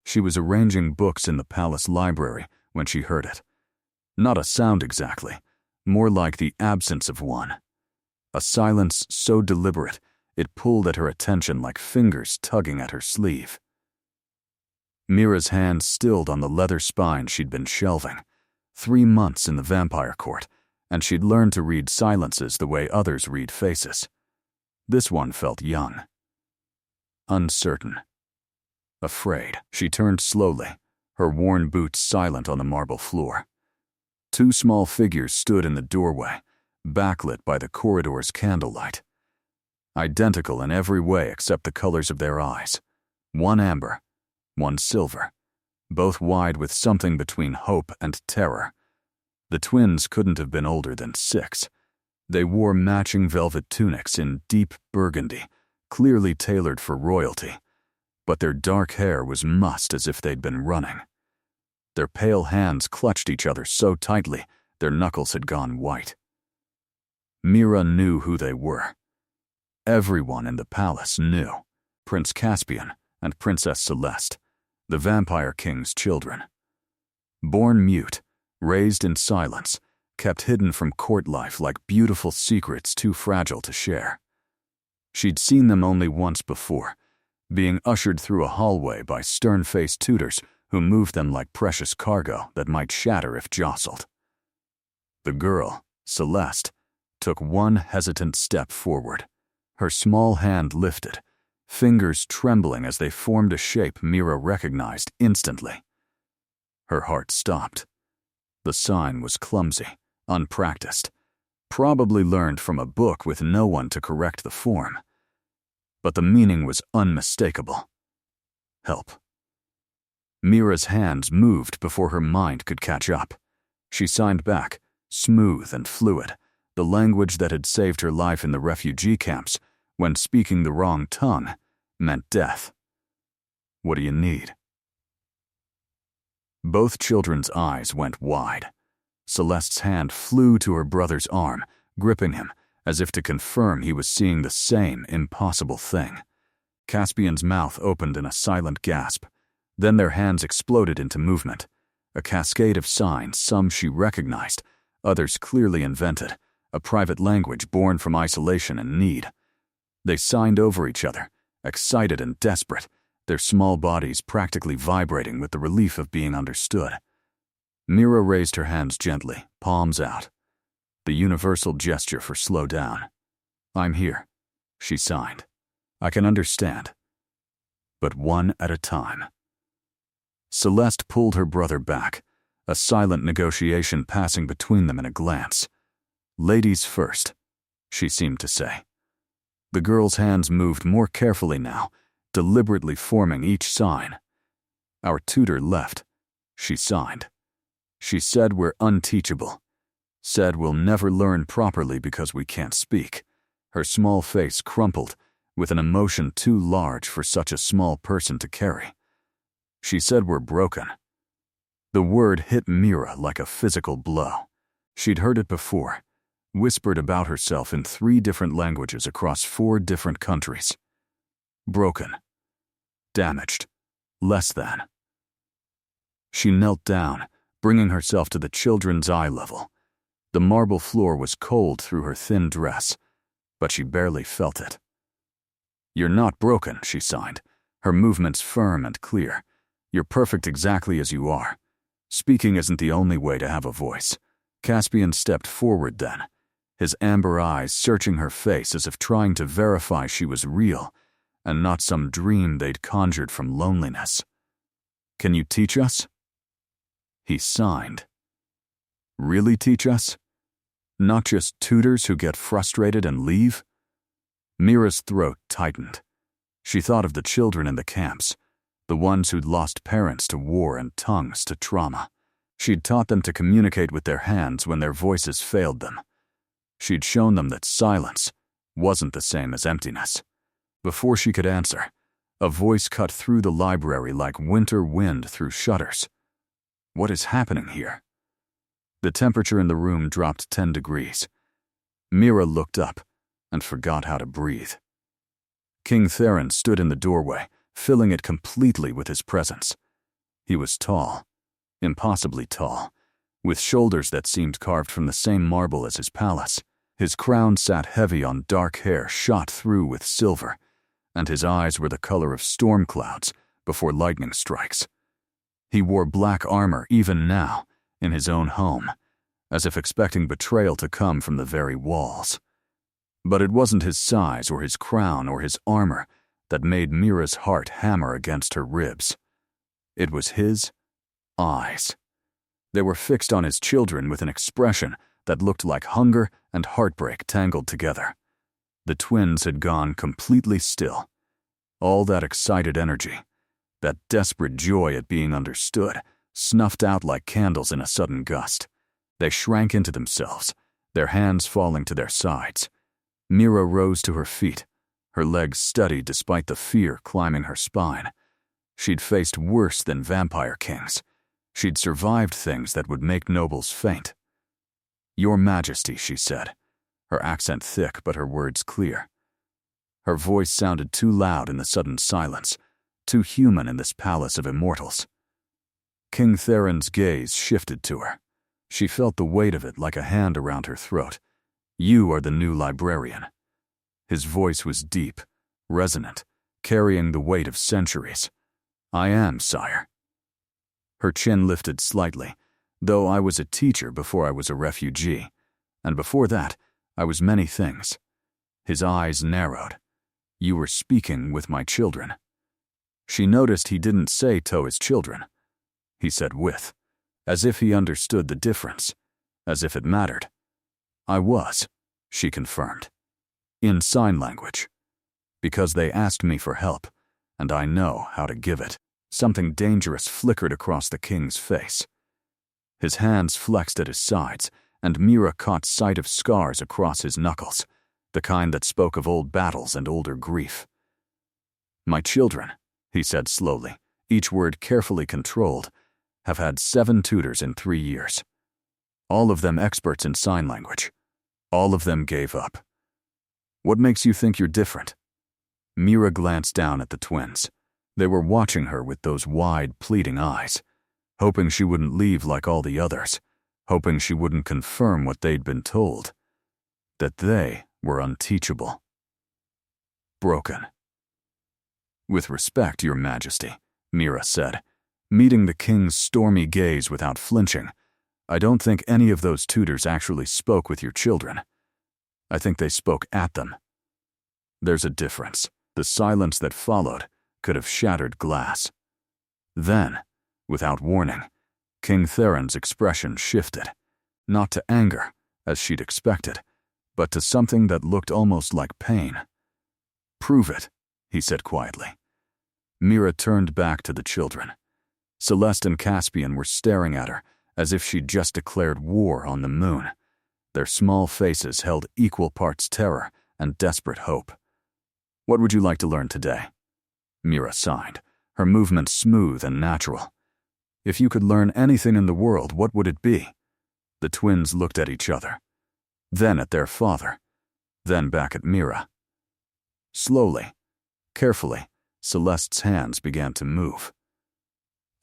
She was arranging books in the palace library when she heard it. Not a sound exactly, more like the absence of one. A silence so deliberate, it pulled at her attention like fingers tugging at her sleeve. Mira's hand stilled on the leather spine she'd been shelving. 3 months in the vampire court, and she'd learned to read silences the way others read faces. This one felt young. Uncertain. Afraid. She turned slowly, her worn boots silent on the marble floor. 2 small figures stood in the doorway, backlit by the corridor's candlelight. Identical in every way except the colors of their eyes. One amber, one silver, both wide with something between hope and terror. The twins couldn't have been older than 6. They wore matching velvet tunics in deep burgundy, clearly tailored for royalty, but their dark hair was mussed as if they'd been running. Their pale hands clutched each other so tightly, their knuckles had gone white. Mira knew who they were. Everyone in the palace knew. Prince Caspian and Princess Celeste, the Vampire King's children. Born mute, raised in silence, kept hidden from court life like beautiful secrets too fragile to share. She'd seen them only once before, being ushered through a hallway by stern-faced tutors who moved them like precious cargo that might shatter if jostled. The girl, Celeste, took one hesitant step forward, her small hand lifted, fingers trembling as they formed a shape Mira recognized instantly. Her heart stopped. The sign was clumsy, unpracticed, probably learned from a book with no one to correct the form. But the meaning was unmistakable. Help. Mira's hands moved before her mind could catch up. She signed back, smooth and fluid, the language that had saved her life in the refugee camps when speaking the wrong tongue meant death. What do you need? Both children's eyes went wide. Celeste's hand flew to her brother's arm, gripping him, as if to confirm he was seeing the same impossible thing. Caspian's mouth opened in a silent gasp. Then their hands exploded into movement, a cascade of signs, some she recognized, others clearly invented, a private language born from isolation and need. They signed over each other, excited and desperate, their small bodies practically vibrating with the relief of being understood. Mira raised her hands gently, palms out. The universal gesture for slow down. I'm here, she signed. I can understand. But one at a time. Celeste pulled her brother back, a silent negotiation passing between them in a glance. Ladies first, she seemed to say. The girl's hands moved more carefully now, deliberately forming each sign. Our tutor left, she signed. She said we're unteachable. Said we'll never learn properly because we can't speak. Her small face crumpled, with an emotion too large for such a small person to carry. She said we're broken. The word hit Mira like a physical blow. She'd heard it before, whispered about herself in 3 different languages across 4 different countries. Broken. Damaged. Less than. She knelt down, bringing herself to the children's eye level. The marble floor was cold through her thin dress, but she barely felt it. You're not broken, she signed, her movements firm and clear. You're perfect exactly as you are. Speaking isn't the only way to have a voice. Caspian stepped forward then, his amber eyes searching her face as if trying to verify she was real and not some dream they'd conjured from loneliness. Can you teach us? He signed. Really teach us? Not just tutors who get frustrated and leave? Mira's throat tightened. She thought of the children in the camps, the ones who'd lost parents to war and tongues to trauma. She'd taught them to communicate with their hands when their voices failed them. She'd shown them that silence wasn't the same as emptiness. Before she could answer, a voice cut through the library like winter wind through shutters. What is happening here? The temperature in the room dropped 10 degrees. Mira looked up and forgot how to breathe. King Theron stood in the doorway, filling it completely with his presence. He was tall, impossibly tall, with shoulders that seemed carved from the same marble as his palace. His crown sat heavy on dark hair shot through with silver, and his eyes were the color of storm clouds before lightning strikes. He wore black armor even now, in his own home, as if expecting betrayal to come from the very walls. But it wasn't his size or his crown or his armor that made Mira's heart hammer against her ribs. It was his eyes. They were fixed on his children with an expression that looked like hunger and heartbreak tangled together. The twins had gone completely still. All that excited energy, that desperate joy at being understood, snuffed out like candles in a sudden gust. They shrank into themselves, their hands falling to their sides. Mira rose to her feet, her legs steady despite the fear climbing her spine. She'd faced worse than vampire kings. She'd survived things that would make nobles faint. "Your Majesty," she said, her accent thick but her words clear. Her voice sounded too loud in the sudden silence, too human in this palace of immortals. King Theron's gaze shifted to her. She felt the weight of it like a hand around her throat. "You are the new librarian." His voice was deep, resonant, carrying the weight of centuries. "I am, sire." Her chin lifted slightly, though I was a teacher before I was a refugee, and before that, I was many things. His eyes narrowed. "You were speaking with my children." She noticed he didn't say to his children. He said with, as if he understood the difference, as if it mattered. "I was," she confirmed, "in sign language, because they asked me for help, and I know how to give it." Something dangerous flickered across the king's face. His hands flexed at his sides, and Mira caught sight of scars across his knuckles, the kind that spoke of old battles and older grief. "My children," he said slowly, each word carefully controlled, "have had 7 tutors in 3 years. All of them experts in sign language. All of them gave up. What makes you think you're different?" Mira glanced down at the twins. They were watching her with those wide, pleading eyes, hoping she wouldn't leave like all the others, hoping she wouldn't confirm what they'd been told, that they were unteachable. Broken. "With respect, Your Majesty," Mira said, meeting the king's stormy gaze without flinching, "I don't think any of those tutors actually spoke with your children. I think they spoke at them. There's a difference." The silence that followed could have shattered glass. Then, without warning, King Theron's expression shifted, not to anger, as she'd expected, but to something that looked almost like pain. "Prove it," he said quietly. Mira turned back to the children. Celeste and Caspian were staring at her as if she'd just declared war on the moon. Their small faces held equal parts terror and desperate hope. "What would you like to learn today?" Mira sighed, her movements smooth and natural. "If you could learn anything in the world, what would it be?" The twins looked at each other, then at their father, then back at Mira. Slowly, carefully, Celeste's hands began to move.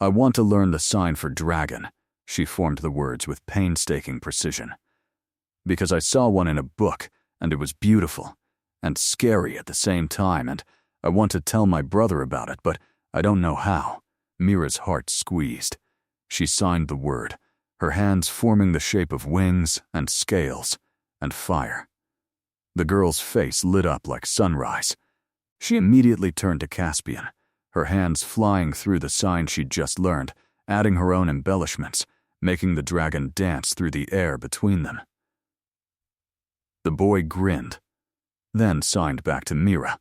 "I want to learn the sign for dragon," she formed the words with painstaking precision. "Because I saw one in a book, and it was beautiful, and scary at the same time, and I want to tell my brother about it, but I don't know how." Mira's heart squeezed. She signed the word, her hands forming the shape of wings and scales and fire. The girl's face lit up like sunrise. She immediately turned to Caspian, her hands flying through the sign she'd just learned, adding her own embellishments, making the dragon dance through the air between them. The boy grinned, then signed back to Mira.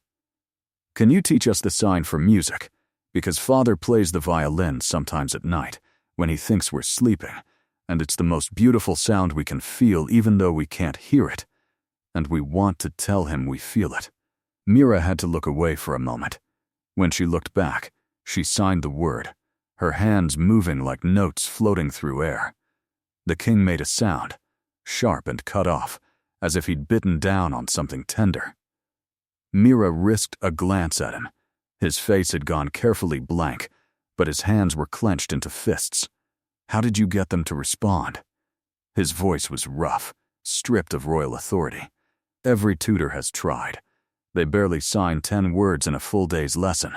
"Can you teach us the sign for music? Because Father plays the violin sometimes at night, when he thinks we're sleeping, and it's the most beautiful sound we can feel even though we can't hear it, and we want to tell him we feel it." Mira had to look away for a moment. When she looked back, she signed the word, her hands moving like notes floating through air. The king made a sound, sharp and cut off, as if he'd bitten down on something tender. Mira risked a glance at him. His face had gone carefully blank, but his hands were clenched into fists. How did you get them to respond? His voice was rough, stripped of royal authority. Every tutor has tried. They barely sign 10 words in a full day's lesson.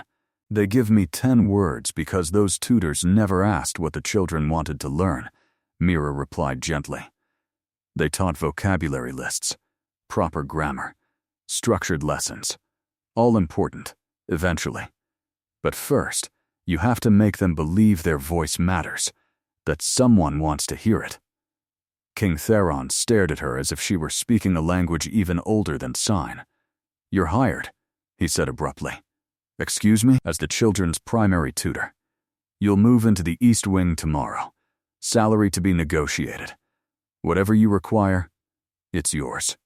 They give me 10 words because those tutors never asked what the children wanted to learn, Mira replied gently. They taught vocabulary lists, proper grammar, structured lessons. All important, eventually. But first, you have to make them believe their voice matters, that someone wants to hear it. King Theron stared at her as if she were speaking a language even older than sign. You're hired, he said abruptly. Excuse me? As the children's primary tutor. You'll move into the East Wing tomorrow. Salary to be negotiated. Whatever you require, it's yours.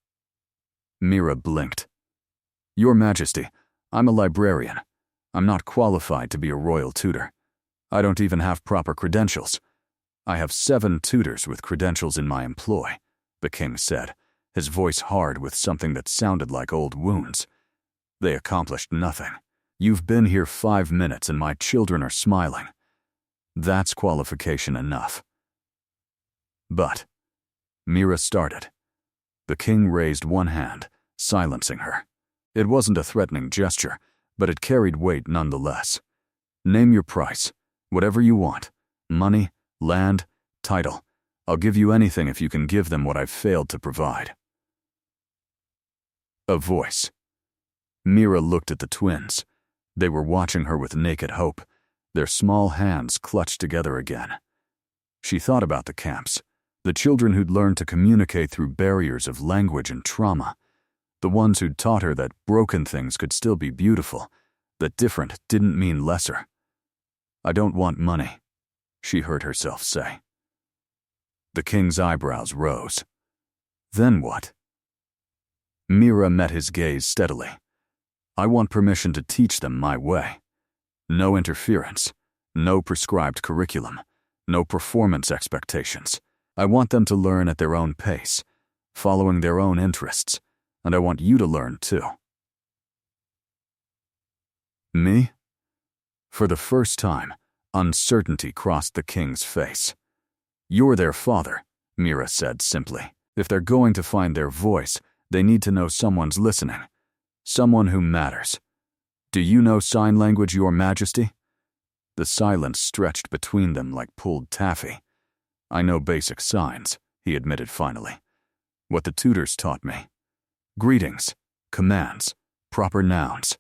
Mira blinked. Your Majesty, I'm a librarian. I'm not qualified to be a royal tutor. I don't even have proper credentials. I have 7 tutors with credentials in my employ, the king said, his voice hard with something that sounded like old wounds. They accomplished nothing. You've been here 5 minutes and my children are smiling. That's qualification enough. But, Mira started. The king raised one hand, silencing her. It wasn't a threatening gesture, but it carried weight nonetheless. Name your price, whatever you want. Money, land, title. I'll give you anything if you can give them what I've failed to provide. A voice. Mira looked at the twins. They were watching her with naked hope, their small hands clutched together again. She thought about the camps, the children who'd learned to communicate through barriers of language and trauma, the ones who'd taught her that broken things could still be beautiful, that different didn't mean lesser. I don't want money, she heard herself say. The king's eyebrows rose. Then what? Mira met his gaze steadily. I want permission to teach them my way. No interference, no prescribed curriculum, no performance expectations. I want them to learn at their own pace, following their own interests, and I want you to learn too. Me? For the first time, uncertainty crossed the king's face. You're their father, Mira said simply. If they're going to find their voice, they need to know someone's listening. Someone who matters. Do you know sign language, Your Majesty? The silence stretched between them like pulled taffy. I know basic signs, he admitted finally. What the tutors taught me. Greetings, commands, proper nouns.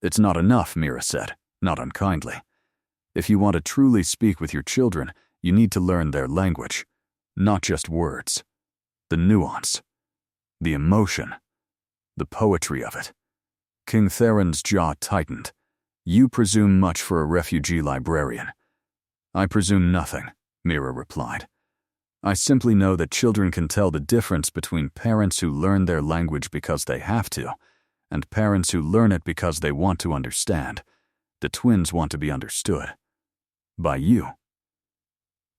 It's not enough, Mira said, not unkindly. If you want to truly speak with your children, you need to learn their language, not just words. The nuance, the emotion, the poetry of it. King Theron's jaw tightened. You presume much for a refugee librarian. I presume nothing, Mira replied. I simply know that children can tell the difference between parents who learn their language because they have to, and parents who learn it because they want to understand. The twins want to be understood. By you.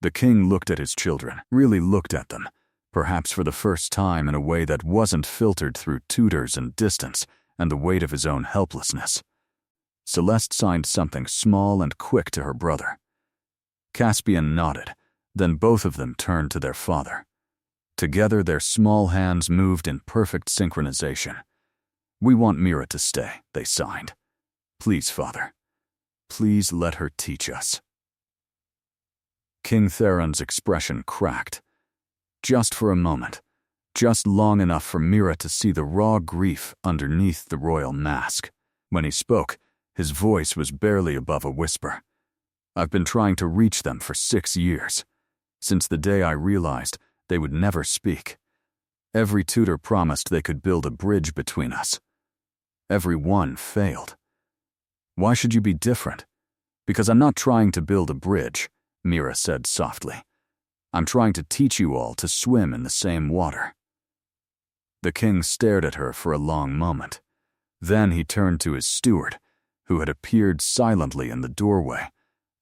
The king looked at his children, really looked at them, perhaps for the first time in a way that wasn't filtered through tutors and distance and the weight of his own helplessness. Celeste signed something small and quick to her brother. Caspian nodded, then both of them turned to their father. Together their small hands moved in perfect synchronization. We want Mira to stay, they signed. Please, Father. Please let her teach us. King Theron's expression cracked. Just for a moment, just long enough for Mira to see the raw grief underneath the royal mask. When he spoke, his voice was barely above a whisper. I've been trying to reach them for 6 years, since the day I realized they would never speak. Every tutor promised they could build a bridge between us. Every one failed. Why should you be different? Because I'm not trying to build a bridge, Mira said softly. I'm trying to teach you all to swim in the same water. The king stared at her for a long moment. Then he turned to his steward, who had appeared silently in the doorway,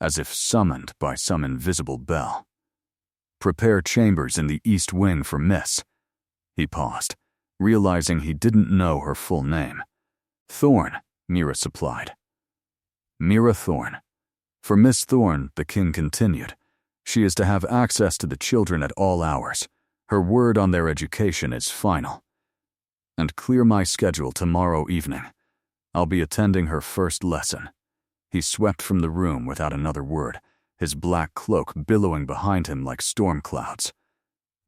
as if summoned by some invisible bell. Prepare chambers in the East Wing for Miss. He paused, realizing he didn't know her full name. Thorne, Mira supplied. Mira Thorne. For Miss Thorne, the king continued, she is to have access to the children at all hours. Her word on their education is final. And clear my schedule tomorrow evening. I'll be attending her first lesson. He swept from the room without another word, his black cloak billowing behind him like storm clouds.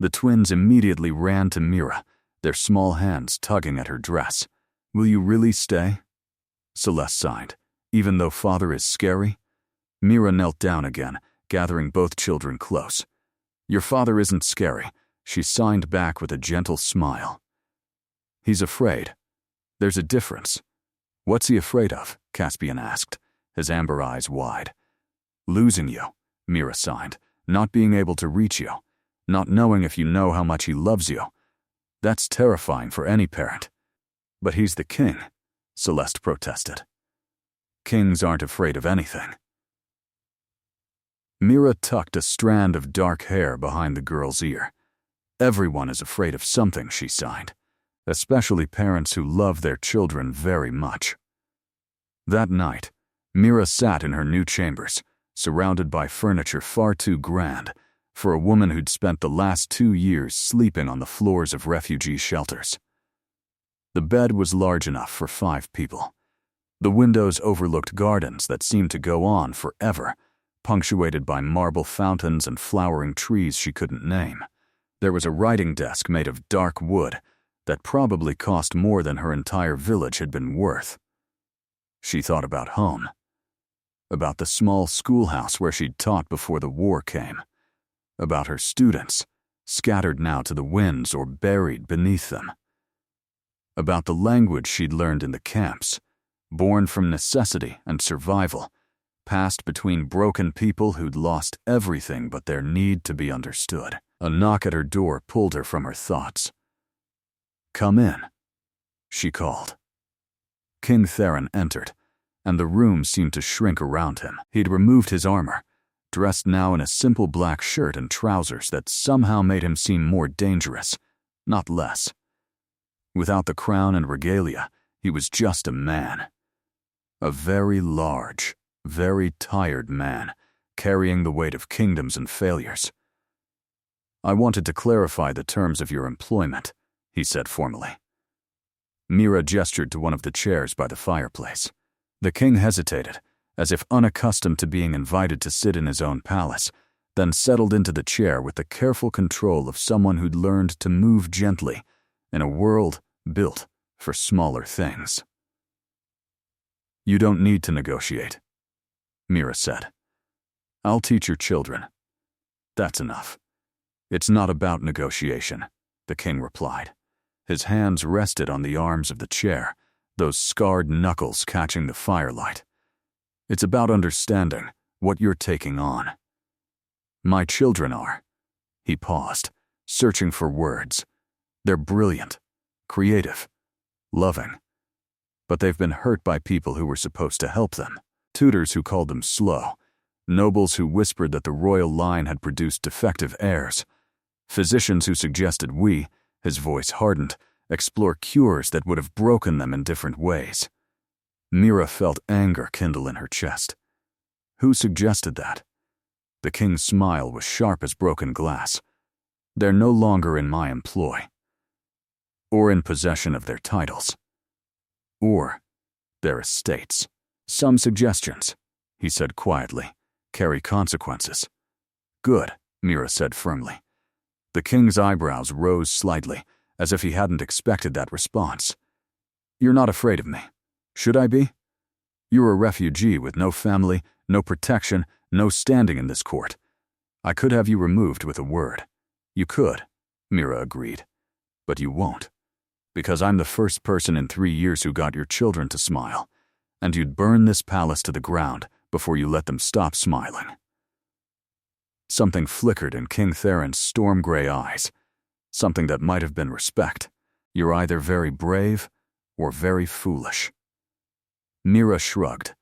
The twins immediately ran to Mira, their small hands tugging at her dress. Will you really stay? Celeste sighed. Even though father is scary? Mira knelt down again, gathering both children close. Your father isn't scary, she signed back with a gentle smile. He's afraid. There's a difference. What's he afraid of? Caspian asked, his amber eyes wide. Losing you, Mira sighed, not being able to reach you, not knowing if you know how much he loves you. That's terrifying for any parent. But he's the king, Celeste protested. Kings aren't afraid of anything. Mira tucked a strand of dark hair behind the girl's ear. Everyone is afraid of something, she sighed, especially parents who love their children very much. That night, Mira sat in her new chambers, surrounded by furniture far too grand for a woman who'd spent the last 2 years sleeping on the floors of refugee shelters. The bed was large enough for 5 people. The windows overlooked gardens that seemed to go on forever, punctuated by marble fountains and flowering trees she couldn't name. There was a writing desk made of dark wood that probably cost more than her entire village had been worth. She thought about home, about the small schoolhouse where she'd taught before the war came, about her students, scattered now to the winds or buried beneath them, about the language she'd learned in the camps, born from necessity and survival, passed between broken people who'd lost everything but their need to be understood. A knock at her door pulled her from her thoughts. Come in, she called. King Theron entered, and the room seemed to shrink around him. He'd removed his armor, dressed now in a simple black shirt and trousers that somehow made him seem more dangerous, not less. Without the crown and regalia, he was just a man. A very large, very tired man, carrying the weight of kingdoms and failures. I wanted to clarify the terms of your employment, he said formally. Mira gestured to one of the chairs by the fireplace. The king hesitated, as if unaccustomed to being invited to sit in his own palace, then settled into the chair with the careful control of someone who'd learned to move gently in a world built for smaller things. You don't need to negotiate, Mira said. I'll teach your children. That's enough. It's not about negotiation, the king replied. His hands rested on the arms of the chair, those scarred knuckles catching the firelight. It's about understanding what you're taking on. My children are. He paused, searching for words. They're brilliant, creative, loving. But they've been hurt by people who were supposed to help them. Tutors who called them slow. Nobles who whispered that the royal line had produced defective heirs. Physicians who suggested we, his voice hardened, explore cures that would have broken them in different ways. Mira felt anger kindle in her chest. Who suggested that? The king's smile was sharp as broken glass. They're no longer in my employ, or in possession of their titles, or their estates. Some suggestions, he said quietly, carry consequences. Good, Mira said firmly. The king's eyebrows rose slightly, as if he hadn't expected that response. You're not afraid of me. Should I be? You're a refugee with no family, no protection, no standing in this court. I could have you removed with a word. You could, Mira agreed. But you won't. Because I'm the first person in 3 years who got your children to smile, and you'd burn this palace to the ground before you let them stop smiling. Something flickered in King Theron's storm-gray eyes, something that might have been respect. You're either very brave or very foolish. Mira shrugged.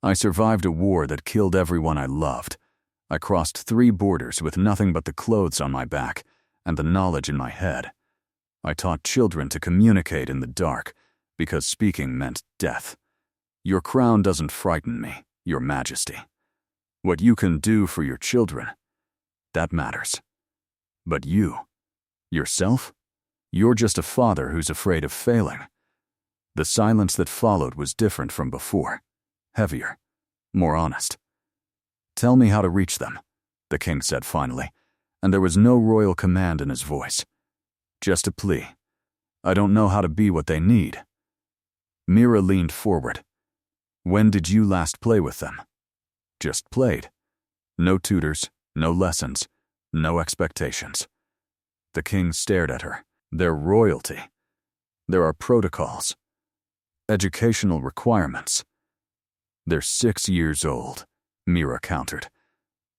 I survived a war that killed everyone I loved. I crossed 3 borders with nothing but the clothes on my back and the knowledge in my head. I taught children to communicate in the dark because speaking meant death. Your crown doesn't frighten me, Your Majesty. What you can do for your children, that matters. But you, yourself? You're just a father who's afraid of failing. The silence that followed was different from before, heavier, more honest. Tell me how to reach them, the king said finally, and there was no royal command in his voice. Just a plea. I don't know how to be what they need. Mira leaned forward. When did you last play with them? Just played. No tutors, no lessons, no expectations. The king stared at her. They're royalty. There are protocols. Educational requirements. They're 6 years old, Mira countered.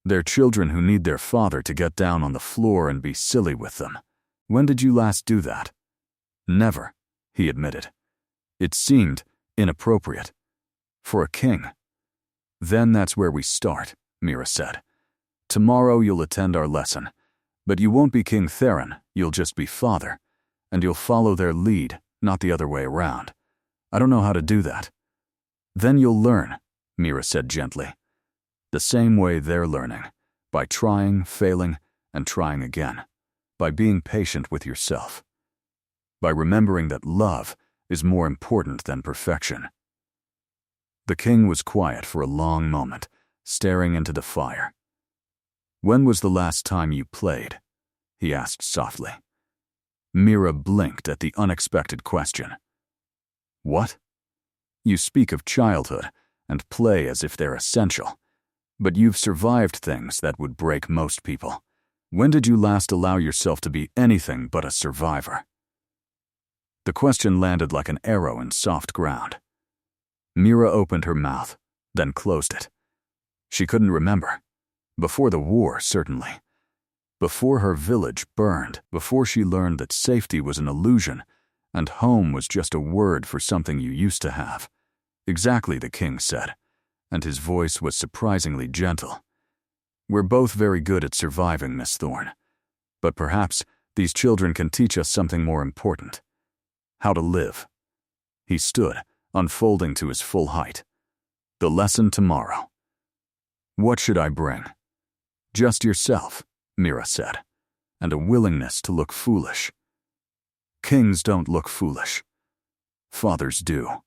They're children who need their father to get down on the floor and be silly with them. When did you last do that? Never, he admitted. It seemed inappropriate. For a king. Then that's where we start, Mira said. Tomorrow you'll attend our lesson, but you won't be King Theron, you'll just be father, and you'll follow their lead, not the other way around. I don't know how to do that. Then you'll learn, Mira said gently. The same way they're learning, by trying, failing, and trying again, by being patient with yourself, by remembering that love is more important than perfection. The king was quiet for a long moment, staring into the fire. When was the last time you played? He asked softly. Mira blinked at the unexpected question. What? You speak of childhood and play as if they're essential, but you've survived things that would break most people. When did you last allow yourself to be anything but a survivor? The question landed like an arrow in soft ground. Mira opened her mouth, then closed it. She couldn't remember. Before the war, certainly. Before her village burned, before she learned that safety was an illusion, and home was just a word for something you used to have. Exactly, the king said, and his voice was surprisingly gentle. We're both very good at surviving, Miss Thorne. But perhaps these children can teach us something more important. How to live. He stood, unfolding to his full height. The lesson tomorrow. What should I bring? Just yourself, Mira said, and a willingness to look foolish. Kings don't look foolish. Fathers do.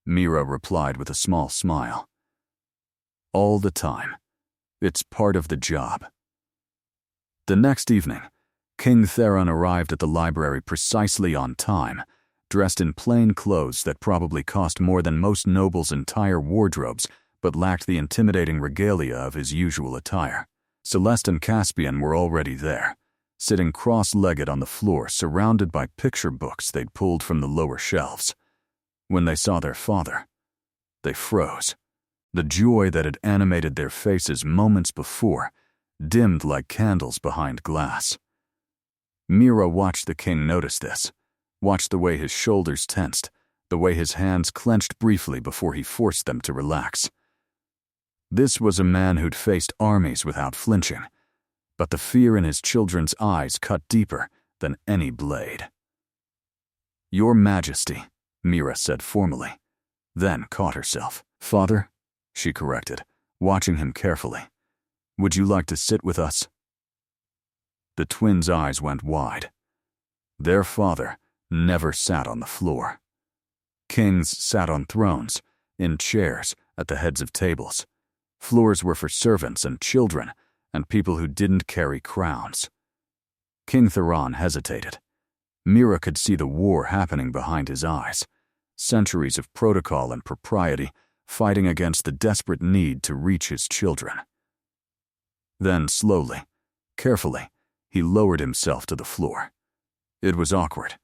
Mira replied with a small smile. All the time. It's part of the job. The next evening, King Theron arrived at the library precisely on time, dressed in plain clothes that probably cost more than most nobles' entire wardrobes, but lacked the intimidating regalia of his usual attire. Celeste and Caspian were already there, sitting cross-legged on the floor surrounded by picture books they'd pulled from the lower shelves. When they saw their father, they froze. The joy that had animated their faces moments before dimmed like candles behind glass. Mira watched the king notice this, watched the way his shoulders tensed, the way his hands clenched briefly before he forced them to relax. This was a man who'd faced armies without flinching, but the fear in his children's eyes cut deeper than any blade. Your Majesty, Mira said formally, then caught herself. Father, she corrected, watching him carefully. Would you like to sit with us? The twins' eyes went wide. Their father never sat on the floor. Kings sat on thrones, in chairs, at the heads of tables. Floors were for servants and children, and people who didn't carry crowns. King Theron hesitated. Mira could see the war happening behind his eyes. Centuries of protocol and propriety fighting against the desperate need to reach his children. Then slowly, carefully, he lowered himself to the floor. It was awkward.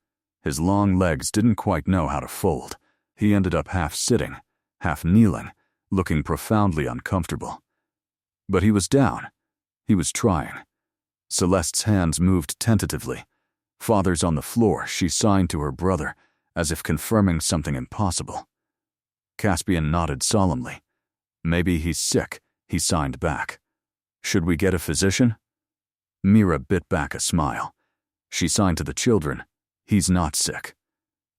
His long legs didn't quite know how to fold. He ended up half sitting, half kneeling, looking profoundly uncomfortable. But he was down. He was trying. Celeste's hands moved tentatively. Father's on the floor, she signed to her brother, as if confirming something impossible. Caspian nodded solemnly. Maybe he's sick, he signed back. Should we get a physician? Mira bit back a smile. She signed to the children. He's not sick.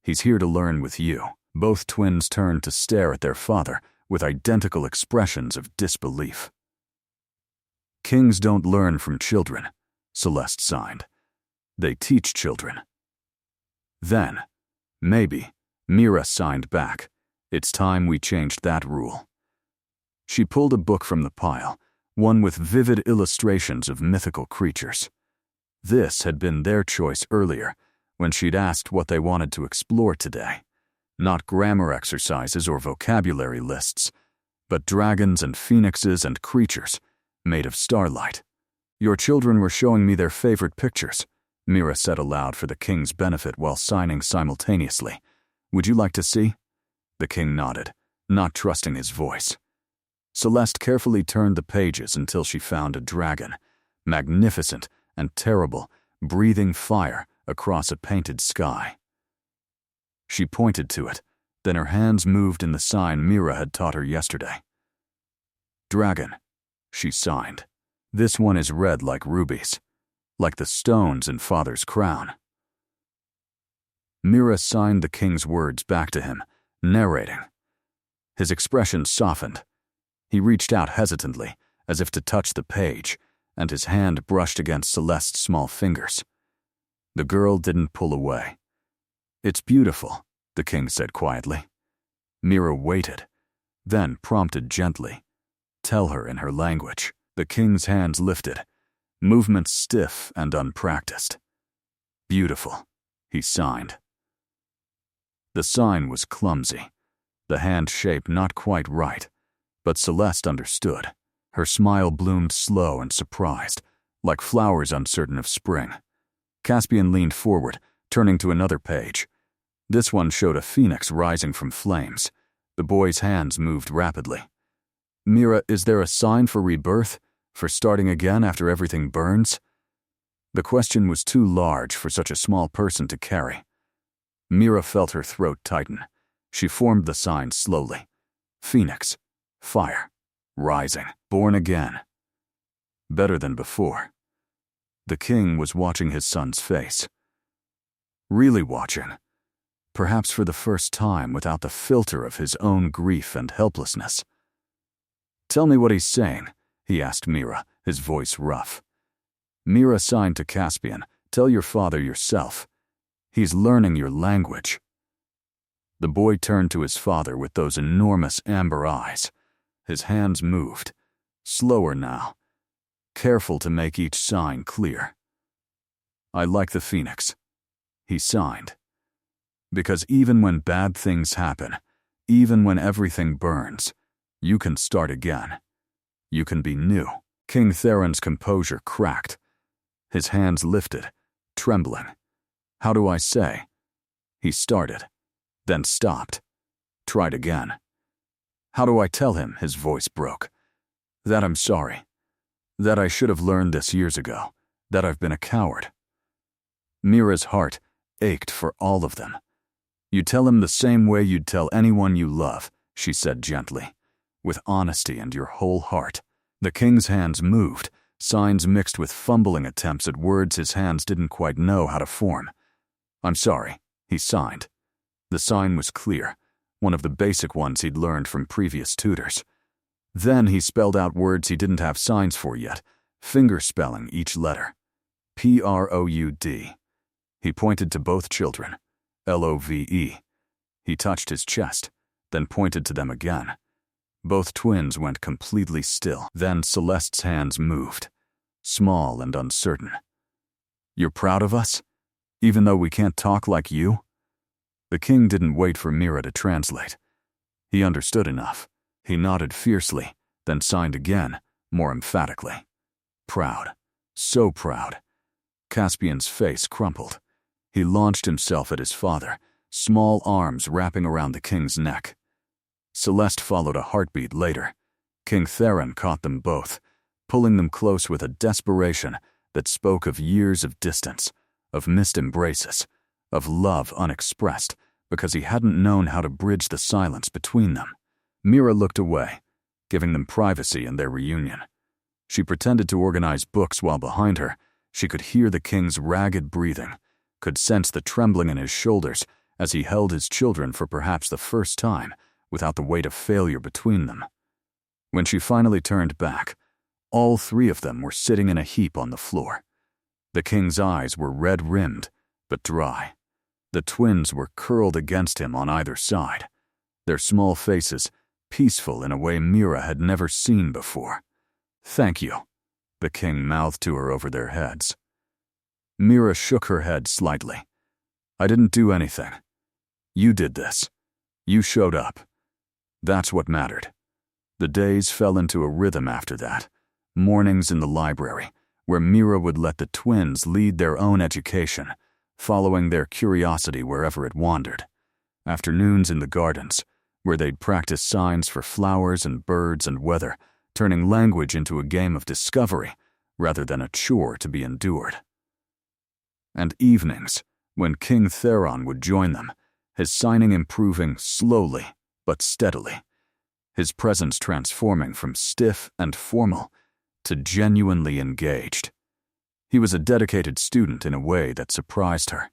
He's here to learn with you. Both twins turned to stare at their father with identical expressions of disbelief. Kings don't learn from children, Celeste signed. They teach children. Then, maybe, Mira signed back. It's time we changed that rule. She pulled a book from the pile, one with vivid illustrations of mythical creatures. This had been their choice earlier, when she'd asked what they wanted to explore today. Not grammar exercises or vocabulary lists, but dragons and phoenixes and creatures made of starlight. Your children were showing me their favorite pictures, Mira said aloud for the king's benefit while signing simultaneously. Would you like to see? The king nodded, not trusting his voice. Celeste carefully turned the pages until she found a dragon, magnificent and terrible, breathing fire across a painted sky. She pointed to it, then her hands moved in the sign Mira had taught her yesterday. Dragon, she signed. This one is red like rubies, like the stones in Father's crown. Mira signed the king's words back to him, narrating. His expression softened. He reached out hesitantly, as if to touch the page, and his hand brushed against Celeste's small fingers. The girl didn't pull away. It's beautiful, the king said quietly. Mira waited, then prompted gently. Tell her in her language. The king's hands lifted, movements stiff and unpracticed. Beautiful, he signed. The sign was clumsy, the hand shape not quite right, but Celeste understood. Her smile bloomed slow and surprised, like flowers uncertain of spring. Caspian leaned forward, turning to another page. This one showed a phoenix rising from flames. The boy's hands moved rapidly. Mira, is there a sign for rebirth? For starting again after everything burns? The question was too large for such a small person to carry. Mira felt her throat tighten. She formed the sign slowly. Phoenix. Fire. Rising. Born again. Better than before. The king was watching his son's face. Really watching. Perhaps for the first time without the filter of his own grief and helplessness. Tell me what he's saying, he asked Mira, his voice rough. Mira signed to Caspian, tell your father yourself. He's learning your language. The boy turned to his father with those enormous amber eyes. His hands moved, slower now, careful to make each sign clear. I like the phoenix, he signed. Because even when bad things happen, even when everything burns, you can start again. You can be new. King Theron's composure cracked. His hands lifted, trembling. How do I say? He started, then stopped. Tried again. How do I tell him? His voice broke. That I'm sorry. That I should have learned this years ago. That I've been a coward. Mira's heart ached for all of them. You tell him the same way you'd tell anyone you love, she said gently, with honesty and your whole heart. The king's hands moved, signs mixed with fumbling attempts at words his hands didn't quite know how to form. I'm sorry, he signed. The sign was clear, one of the basic ones he'd learned from previous tutors. Then he spelled out words he didn't have signs for yet, finger-spelling each letter. P-R-O-U-D. He pointed to both children. L-O-V-E. He touched his chest, then pointed to them again. Both twins went completely still. Then Celeste's hands moved, small and uncertain. You're proud of us? Even though we can't talk like you? The king didn't wait for Mira to translate. He understood enough. He nodded fiercely, then signed again, more emphatically. Proud. So proud. Caspian's face crumpled. He launched himself at his father, small arms wrapping around the king's neck. Celeste followed a heartbeat later. King Theron caught them both, pulling them close with a desperation that spoke of years of distance, of missed embraces, of love unexpressed because he hadn't known how to bridge the silence between them. Mira looked away, giving them privacy in their reunion. She pretended to organize books while behind her, she could hear the king's ragged breathing, could sense the trembling in his shoulders as he held his children for perhaps the first time, without the weight of failure between them. When she finally turned back, all three of them were sitting in a heap on the floor. The king's eyes were red-rimmed, but dry. The twins were curled against him on either side, their small faces peaceful in a way Mira had never seen before. "Thank you," the king mouthed to her over their heads. Mira shook her head slightly. "I didn't do anything. You did this. You showed up. That's what mattered." The days fell into a rhythm after that. Mornings in the library, where Mira would let the twins lead their own education, following their curiosity wherever it wandered. Afternoons in the gardens, where they'd practice signs for flowers and birds and weather, turning language into a game of discovery rather than a chore to be endured. And evenings, when King Theron would join them, his signing improving slowly but steadily, his presence transforming from stiff and formal to genuinely engaged. He was a dedicated student in a way that surprised her.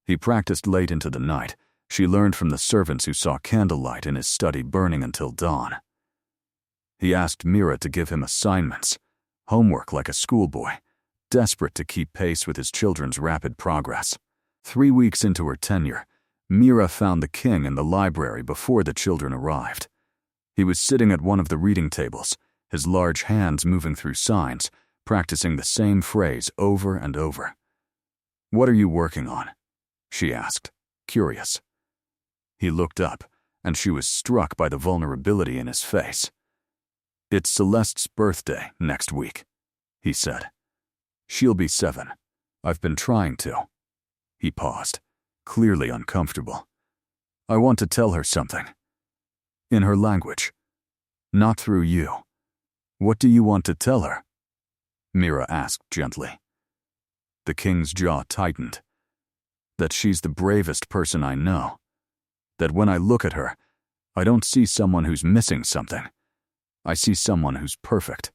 He practiced late into the night. She learned from the servants who saw candlelight in his study burning until dawn. He asked Mira to give him assignments, homework like a schoolboy, desperate to keep pace with his children's rapid progress. 3 weeks into her tenure, Mira found the king in the library before the children arrived. He was sitting at one of the reading tables, his large hands moving through signs, practicing the same phrase over and over. "What are you working on?" she asked, curious. He looked up, and she was struck by the vulnerability in his face. "It's Celeste's birthday next week," he said. "She'll be 7. I've been trying to." He paused, clearly uncomfortable. "I want to tell her something. In her language. Not through you. What do you want to tell her?" Mira asked gently. The king's jaw tightened. "That she's the bravest person I know. That when I look at her, I don't see someone who's missing something. I see someone who's perfect.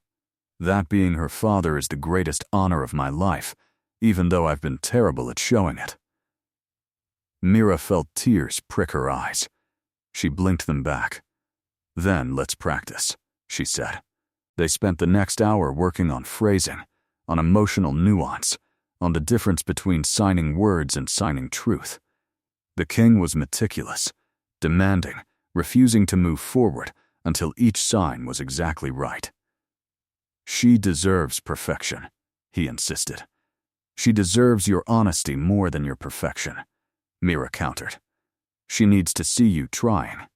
That being her father is the greatest honor of my life, even though I've been terrible at showing it." Mira felt tears prick her eyes. She blinked them back. "Then let's practice," she said. They spent the next hour working on phrasing, on emotional nuance, on the difference between signing words and signing truth. The king was meticulous, demanding, refusing to move forward until each sign was exactly right. "She deserves perfection," he insisted. "She deserves your honesty more than your perfection," Mira countered. "She needs to see you trying,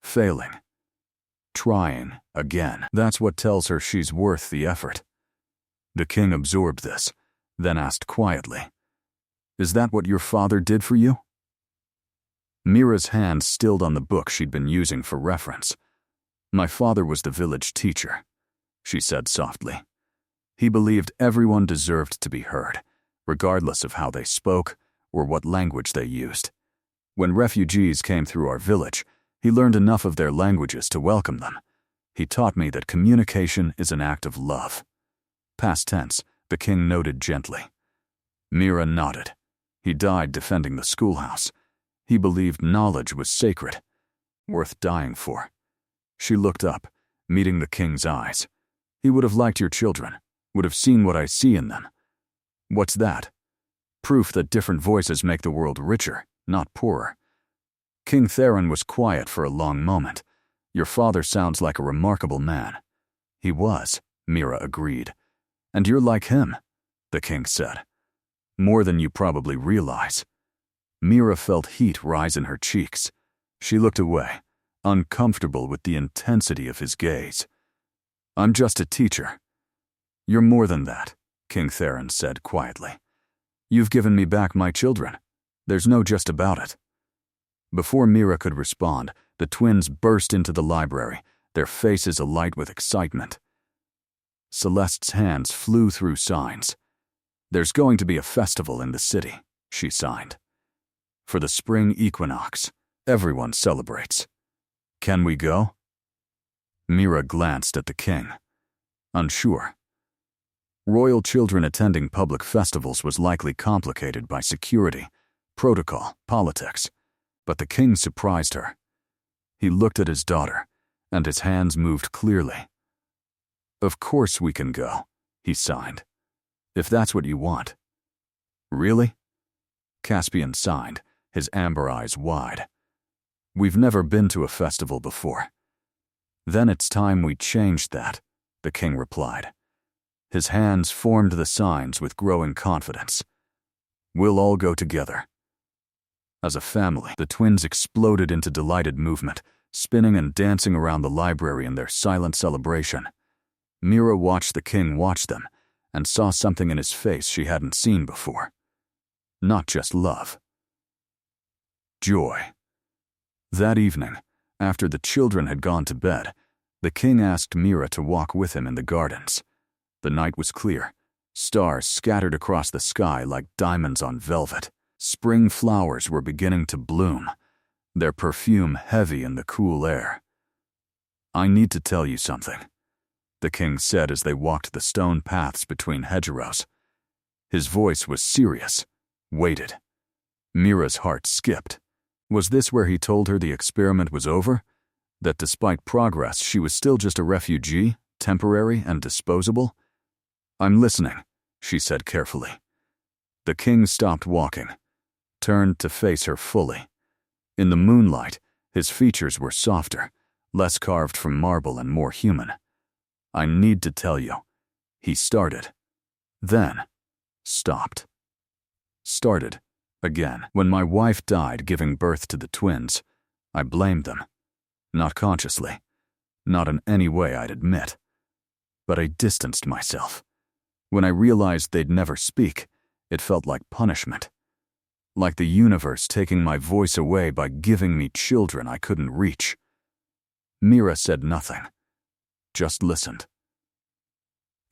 failing, trying again. That's what tells her she's worth the effort." The king absorbed this, then asked quietly, "Is that what your father did for you?" Mira's hand stilled on the book she'd been using for reference. "My father was the village teacher," she said softly. "He believed everyone deserved to be heard, regardless of how they spoke or what language they used. When refugees came through our village, he learned enough of their languages to welcome them. He taught me that communication is an act of love." Past tense, the king noted gently. Mira nodded. He died defending the schoolhouse. He believed knowledge was sacred, worth dying for. She looked up, meeting the king's eyes. "He would have liked your children, would have seen what I see in them." "What's that?" "Proof that different voices make the world richer, not poorer." King Theron was quiet for a long moment. "Your father sounds like a remarkable man." "He was," Mira agreed. "And you're like him," the king said. "More than you probably realize." Mira felt heat rise in her cheeks. She looked away, uncomfortable with the intensity of his gaze. "I'm just a teacher." "You're more than that," King Theron said quietly. "You've given me back my children. There's no just about it." Before Mira could respond, the twins burst into the library, their faces alight with excitement. Celeste's hands flew through signs. "There's going to be a festival in the city," she signed. "For the spring equinox. Everyone celebrates. Can we go?" Mira glanced at the king, unsure. Royal children attending public festivals was likely complicated by security, protocol, politics, but the king surprised her. He looked at his daughter, and his hands moved clearly. "Of course we can go," he signed. "If that's what you want." "Really?" Caspian signed, his amber eyes wide. "We've never been to a festival before." "Then it's time we changed that," the king replied. His hands formed the signs with growing confidence. "We'll all go together." As a family, the twins exploded into delighted movement, spinning and dancing around the library in their silent celebration. Mira watched the king watch them and saw something in his face she hadn't seen before. Not just love. Joy. That evening, after the children had gone to bed, the king asked Mira to walk with him in the gardens. The night was clear. Stars scattered across the sky like diamonds on velvet. Spring flowers were beginning to bloom, their perfume heavy in the cool air. "I need to tell you something," the king said as they walked the stone paths between hedgerows. His voice was serious, weighted. Mira's heart skipped. Was this where he told her the experiment was over? That despite progress, she was still just a refugee, temporary and disposable? "I'm listening," she said carefully. The king stopped walking, turned to face her fully. In the moonlight, his features were softer, less carved from marble and more human. "I need to tell you," he started. Then stopped. Started again. "When my wife died giving birth to the twins, I blamed them. Not consciously, not in any way I'd admit. But I distanced myself. When I realized they'd never speak, it felt like punishment. Like the universe taking my voice away by giving me children I couldn't reach." Mira said nothing, just listened.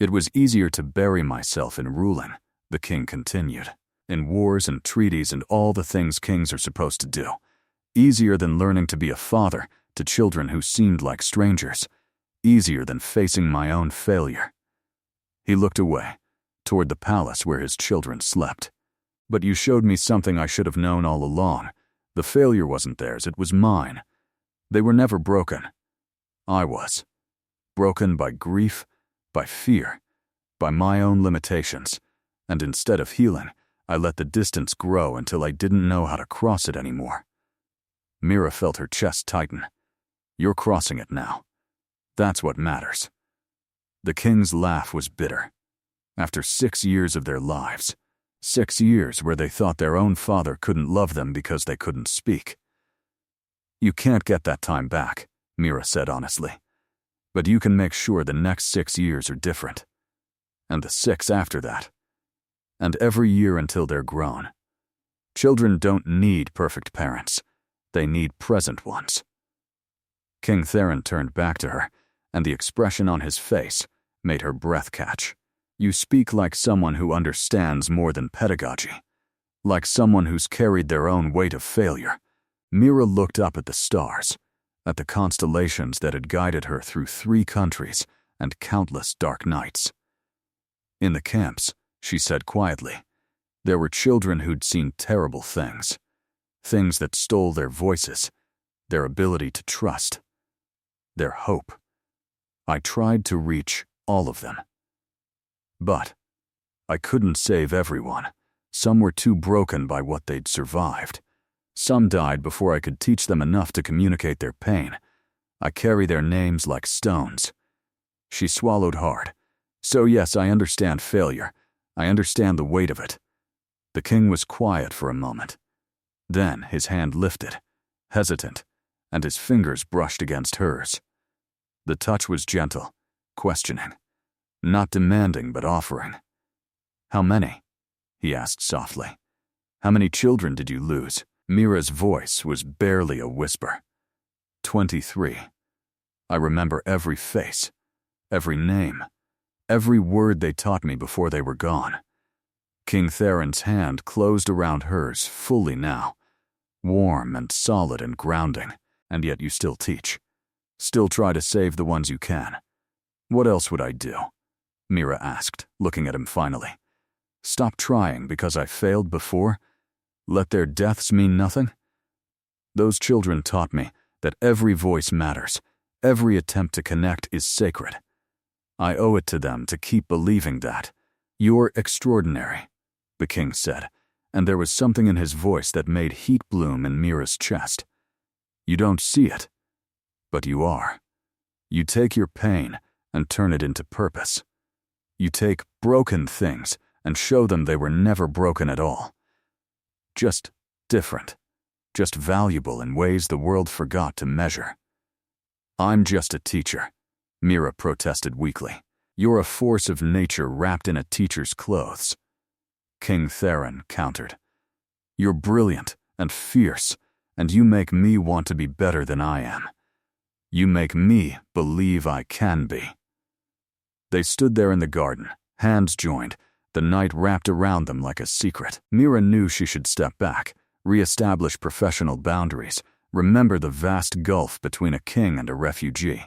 "It was easier to bury myself in ruling," the king continued, "in wars and treaties and all the things kings are supposed to do. Easier than learning to be a father to children who seemed like strangers. Easier than facing my own failure." He looked away, toward the palace where his children slept. "But you showed me something I should have known all along. The failure wasn't theirs, it was mine. They were never broken. I was. Broken by grief, by fear, by my own limitations, and instead of healing, I let the distance grow until I didn't know how to cross it anymore." Mira felt her chest tighten. "You're crossing it now. That's what matters." The king's laugh was bitter. After 6 years of their lives, 6 years where they thought their own father couldn't love them because they couldn't speak. "You can't get that time back," Mira said honestly. "But you can make sure the next 6 years are different. And the 6 after that. And every year until they're grown. Children don't need perfect parents. They need present ones." King Theron turned back to her, and the expression on his face made her breath catch. "You speak like someone who understands more than pedagogy. Like someone who's carried their own weight of failure." Mira looked up at the stars, at the constellations that had guided her through 3 countries and countless dark nights. "In the camps," she said quietly, "there were children who'd seen terrible things. Things that stole their voices, their ability to trust, their hope. I tried to reach all of them. But I couldn't save everyone. Some were too broken by what they'd survived. Some died before I could teach them enough to communicate their pain. I carry their names like stones." She swallowed hard. "So yes, I understand failure. I understand the weight of it." The king was quiet for a moment. Then his hand lifted, hesitant, and his fingers brushed against hers. The touch was gentle, questioning. Not demanding, but offering. "How many?" he asked softly. "How many children did you lose?" Mira's voice was barely a whisper. 23. I remember every face, every name, every word they taught me before they were gone. King Theron's hand closed around hers fully now, warm and solid and grounding, and yet you still teach. Still try to save the ones you can. "What else would I do?" Mira asked, looking at him finally. "Stop trying because I failed before? Let their deaths mean nothing?" "Those children taught me that every voice matters, every attempt to connect is sacred. I owe it to them to keep believing that. You're extraordinary, the king said, and there was something in his voice that made heat bloom in Mira's chest. You don't see it, but you are. You take your pain and turn it into purpose. You take broken things and show them they were never broken at all. Just different, just valuable in ways the world forgot to measure. I'm just a teacher, Mira protested weakly. You're a force of nature wrapped in a teacher's clothes. King Theron countered. You're brilliant and fierce, and you make me want to be better than I am. You make me believe I can be. They stood there in the garden, hands joined, the night wrapped around them like a secret. Mira knew she should step back, re-establish professional boundaries, remember the vast gulf between a king and a refugee.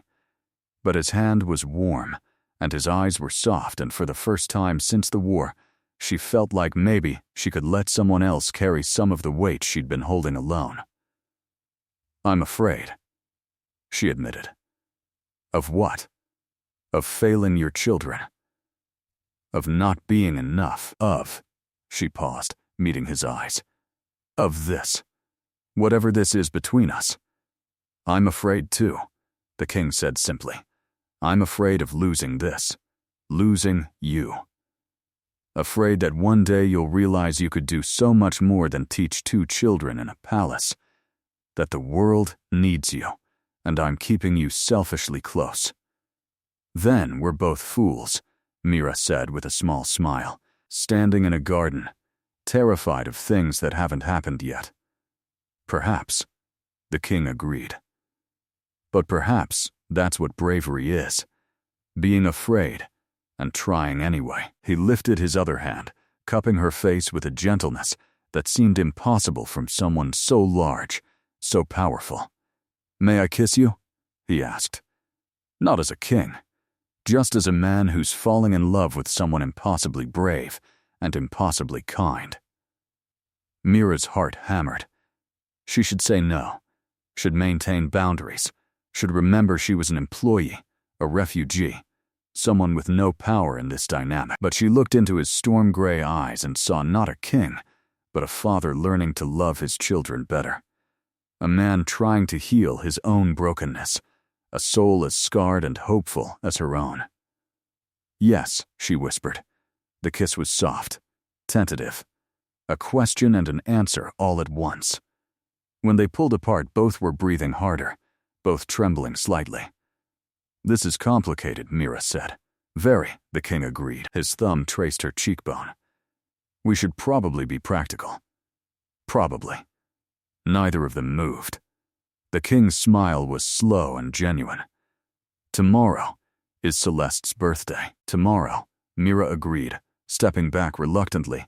But his hand was warm, and his eyes were soft, and for the first time since the war, she felt like maybe she could let someone else carry some of the weight she'd been holding alone. I'm afraid, she admitted. Of what? Of failing your children. Of not being enough. She paused, meeting his eyes. Of this. Whatever this is between us. I'm afraid too, the king said simply. I'm afraid of losing this. Losing you. Afraid that one day you'll realize you could do so much more than teach 2 children in a palace. That the world needs you, and I'm keeping you selfishly close. Then we're both fools, Mira said with a small smile, standing in a garden, terrified of things that haven't happened yet. Perhaps, the king agreed. But perhaps that's what bravery is. Being afraid, and trying anyway. He lifted his other hand, cupping her face with a gentleness that seemed impossible from someone so large, so powerful. May I kiss you? He asked. Not as a king, just as a man who's falling in love with someone impossibly brave and impossibly kind. Mira's heart hammered. She should say no, should maintain boundaries, should remember she was an employee, a refugee, someone with no power in this dynamic. But she looked into his storm-gray eyes and saw not a king, but a father learning to love his children better. A man trying to heal his own brokenness, a soul as scarred and hopeful as her own. Yes, she whispered. The kiss was soft, tentative, a question and an answer all at once. When they pulled apart, both were breathing harder, both trembling slightly. This is complicated, Mira said. Very, the king agreed. His thumb traced her cheekbone. We should probably be practical. Probably. Neither of them moved. The king's smile was slow and genuine. Tomorrow is Celeste's birthday. Tomorrow, Mira agreed, stepping back reluctantly.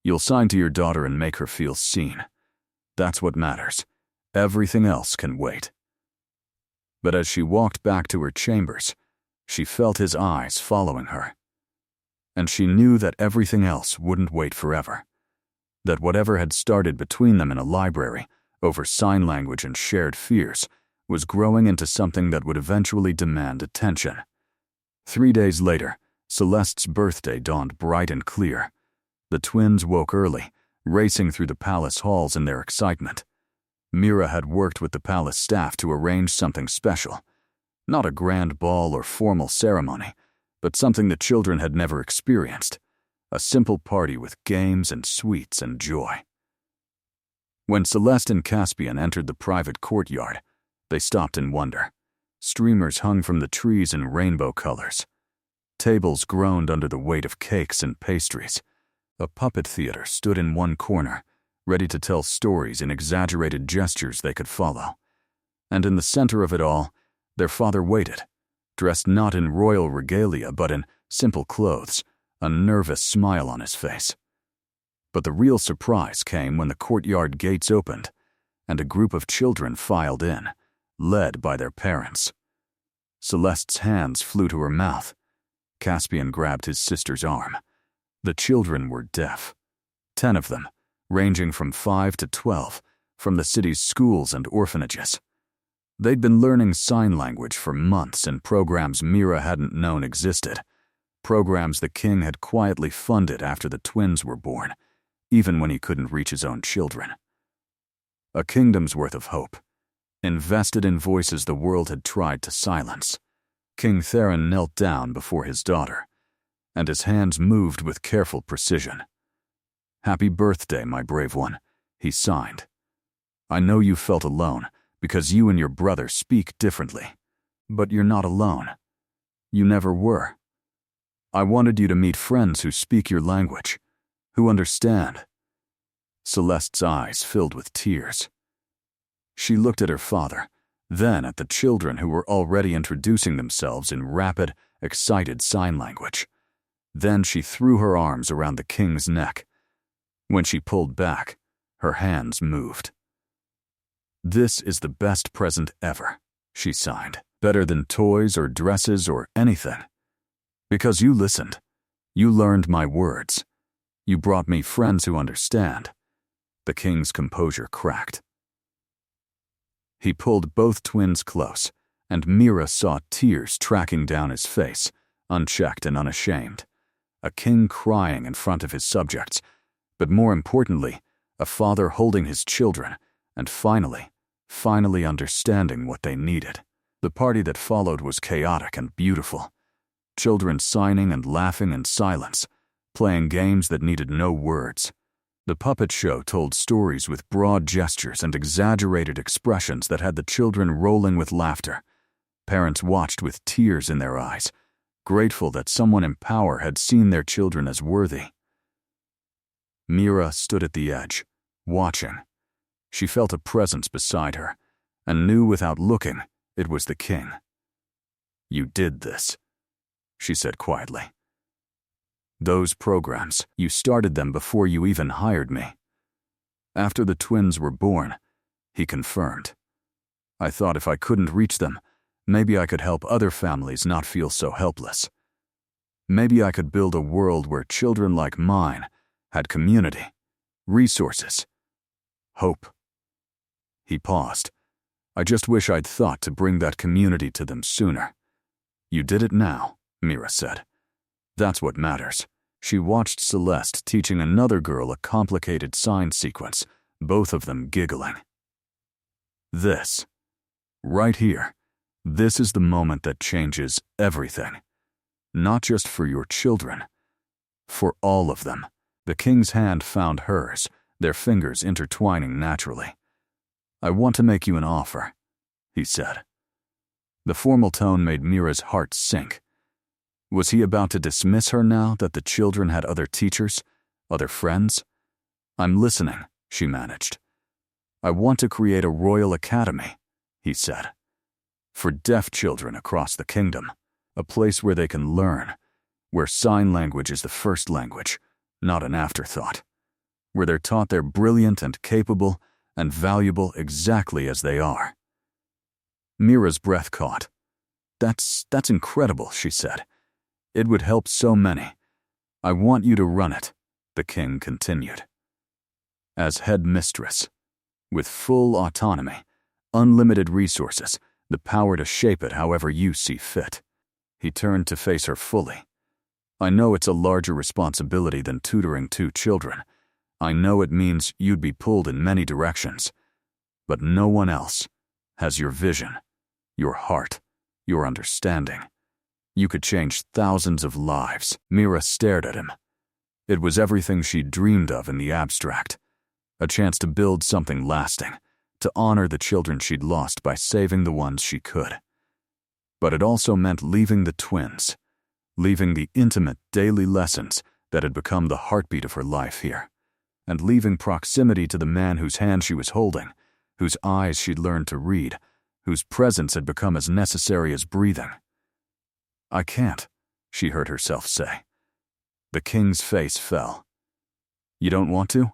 You'll sign to your daughter and make her feel seen. That's what matters. Everything else can wait. But as she walked back to her chambers, she felt his eyes following her. And she knew that everything else wouldn't wait forever. That whatever had started between them in a library, over sign language and shared fears, was growing into something that would eventually demand attention. 3 days later, Celeste's birthday dawned bright and clear. The twins woke early, racing through the palace halls in their excitement. Mira had worked with the palace staff to arrange something special. Not a grand ball or formal ceremony, but something the children had never experienced. A simple party with games and sweets and joy. When Celeste and Caspian entered the private courtyard, they stopped in wonder. Streamers hung from the trees in rainbow colors. Tables groaned under the weight of cakes and pastries. A puppet theater stood in one corner, ready to tell stories in exaggerated gestures they could follow. And in the center of it all, their father waited, dressed not in royal regalia but in simple clothes, a nervous smile on his face. But the real surprise came when the courtyard gates opened, and a group of children filed in, led by their parents. Celeste's hands flew to her mouth. Caspian grabbed his sister's arm. The children were deaf. 10 of them, ranging from 5 to 12, from the city's schools and orphanages. They'd been learning sign language for months in programs Mira hadn't known existed, programs the king had quietly funded after the twins were born, even when he couldn't reach his own children. A kingdom's worth of hope, invested in voices the world had tried to silence. King Theron knelt down before his daughter, and his hands moved with careful precision. "Happy birthday, my brave one," he signed. "I know you felt alone, because you and your brother speak differently. But you're not alone. You never were. I wanted you to meet friends who speak your language, who understand." Celeste's eyes filled with tears. She looked at her father, then at the children who were already introducing themselves in rapid, excited sign language. Then she threw her arms around the king's neck. When she pulled back, her hands moved. "This is the best present ever," she signed. "Better than toys or dresses or anything. Because you listened. You learned my words. You brought me friends who understand." The king's composure cracked. He pulled both twins close, and Mira saw tears tracking down his face, unchecked and unashamed. A king crying in front of his subjects, but more importantly, a father holding his children, and finally understanding what they needed. The party that followed was chaotic and beautiful. Children signing and laughing in silence, playing games that needed no words. The puppet show told stories with broad gestures and exaggerated expressions that had the children rolling with laughter. Parents watched with tears in their eyes, grateful that someone in power had seen their children as worthy. Mira stood at the edge, watching. She felt a presence beside her, and knew without looking it was the king. "You did this," she said quietly. "Those programs, you started them before you even hired me." After the twins were born, he confirmed. "I thought if I couldn't reach them, maybe I could help other families not feel so helpless. Maybe I could build a world where children like mine had community, resources, hope." He paused. "I just wish I'd thought to bring that community to them sooner." "You did it now," Mira said. "That's what matters." She watched Celeste teaching another girl a complicated sign sequence, both of them giggling. "This, right here, this is the moment that changes everything. Not just for your children, for all of them." The king's hand found hers, their fingers intertwining naturally. "I want to make you an offer," he said. The formal tone made Mira's heart sink. Was he about to dismiss her now that the children had other teachers, other friends? "I'm listening," she managed. "I want to create a royal academy," he said, "for deaf children across the kingdom, a place where they can learn, where sign language is the first language, not an afterthought, where they're taught they're brilliant and capable and valuable exactly as they are." Mira's breath caught. That's incredible," she said. "It would help so many. I want you to run it," the king continued. "As head mistress, with full autonomy, unlimited resources, the power to shape it however you see fit." He turned to face her fully. "I know it's a larger responsibility than tutoring 2 children. I know it means you'd be pulled in many directions. But no one else has your vision, your heart, your understanding. You could change thousands of lives." Mira stared at him. It was everything she'd dreamed of in the abstract. A chance to build something lasting, to honor the children she'd lost by saving the ones she could. But it also meant leaving the twins, leaving the intimate daily lessons that had become the heartbeat of her life here, and leaving proximity to the man whose hand she was holding, whose eyes she'd learned to read, whose presence had become as necessary as breathing. "I can't," she heard herself say. The king's face fell. "You don't want to?"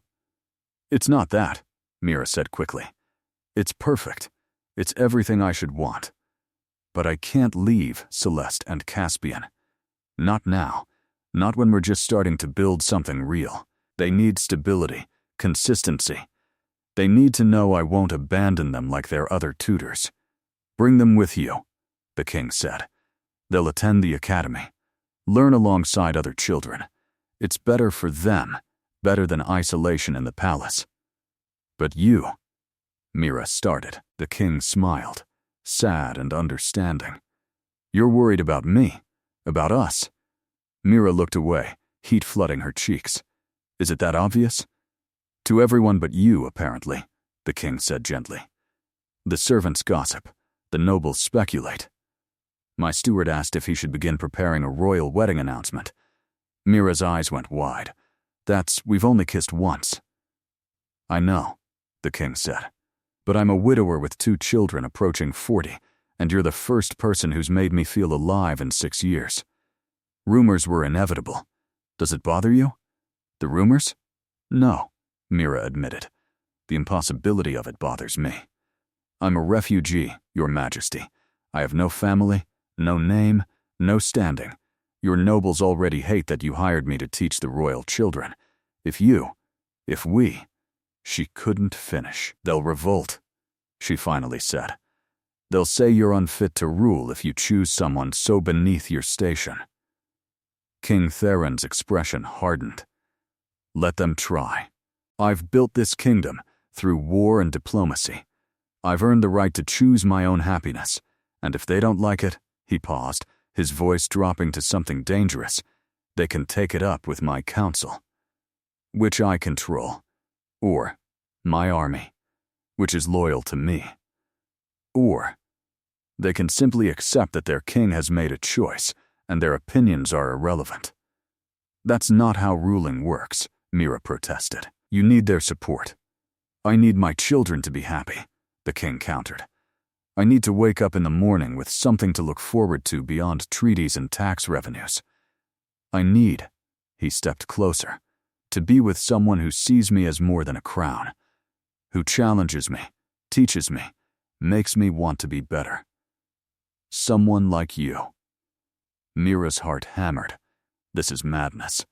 "It's not that," Mira said quickly. "It's perfect. It's everything I should want. But I can't leave Celeste and Caspian. Not now. Not when we're just starting to build something real. They need stability, consistency. They need to know I won't abandon them like their other tutors. Bring them with you, the king said. They'll attend the academy, learn alongside other children. It's better for them, better than isolation in the palace. But you, Mira started. The king smiled, sad and understanding. You're worried about me, about us. Mira looked away, heat flooding her cheeks. Is it that obvious? To everyone but you, apparently, the king said gently. The servants gossip, the nobles speculate. My steward asked if he should begin preparing a royal wedding announcement. Mira's eyes went wide. We've only kissed once. I know, the king said, but I'm a widower with 2 children approaching 40, and you're the first person who's made me feel alive in 6 years. Rumors were inevitable. Does it bother you? The rumors? No, Mira admitted. The impossibility of it bothers me. I'm a refugee, Your Majesty. I have no family, no name, no standing. Your nobles already hate that you hired me to teach the royal children. If we, she couldn't finish. They'll revolt, she finally said. They'll say you're unfit to rule if you choose someone so beneath your station. King Theron's expression hardened. Let them try. I've built this kingdom through war and diplomacy. I've earned the right to choose my own happiness, and if they don't like it, he paused, his voice dropping to something dangerous, they can take it up with my council, which I control, or my army, which is loyal to me, or they can simply accept that their king has made a choice and their opinions are irrelevant. That's not how ruling works, Mira protested. You need their support. I need my children to be happy, the king countered. I need to wake up in the morning with something to look forward to beyond treaties and tax revenues. I need, he stepped closer, to be with someone who sees me as more than a crown, who challenges me, teaches me, makes me want to be better. Someone like you. Mira's heart hammered. This is madness.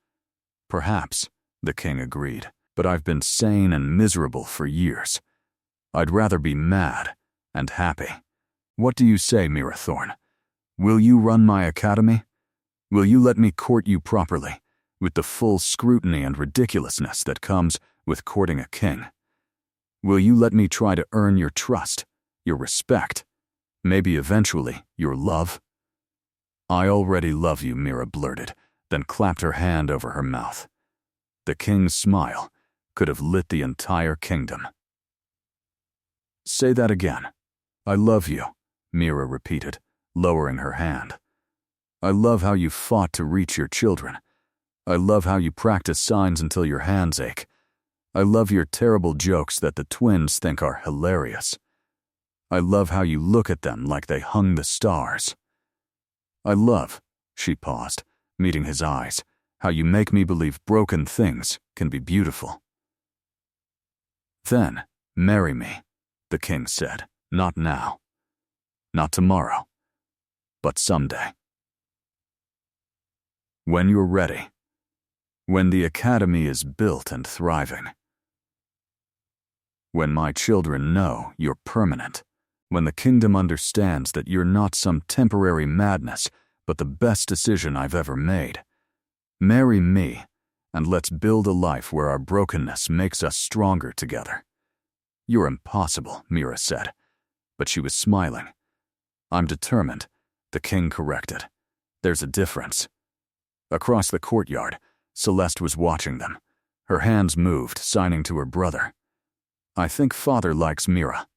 Perhaps, the king agreed, but I've been sane and miserable for years. I'd rather be mad and happy. What do you say, Mira Thorne? Will you run my academy? Will you let me court you properly, with the full scrutiny and ridiculousness that comes with courting a king? Will you let me try to earn your trust, your respect, maybe eventually your love? I already love you, Mira blurted, then clapped her hand over her mouth. The king's smile could have lit the entire kingdom. Say that again. I love you, Mira repeated, lowering her hand. I love how you fought to reach your children. I love how you practice signs until your hands ache. I love your terrible jokes that the twins think are hilarious. I love how you look at them like they hung the stars. I love, she paused, meeting his eyes, how you make me believe broken things can be beautiful. Then, marry me, the king said. Not now. Not tomorrow. But someday. When you're ready. When the academy is built and thriving. When my children know you're permanent. When the kingdom understands that you're not some temporary madness, but the best decision I've ever made. Marry me, and let's build a life where our brokenness makes us stronger together. You're impossible, Mira said, but she was smiling. I'm determined, the king corrected. There's a difference. Across the courtyard, Celeste was watching them. Her hands moved, signing to her brother. I think father likes Mira.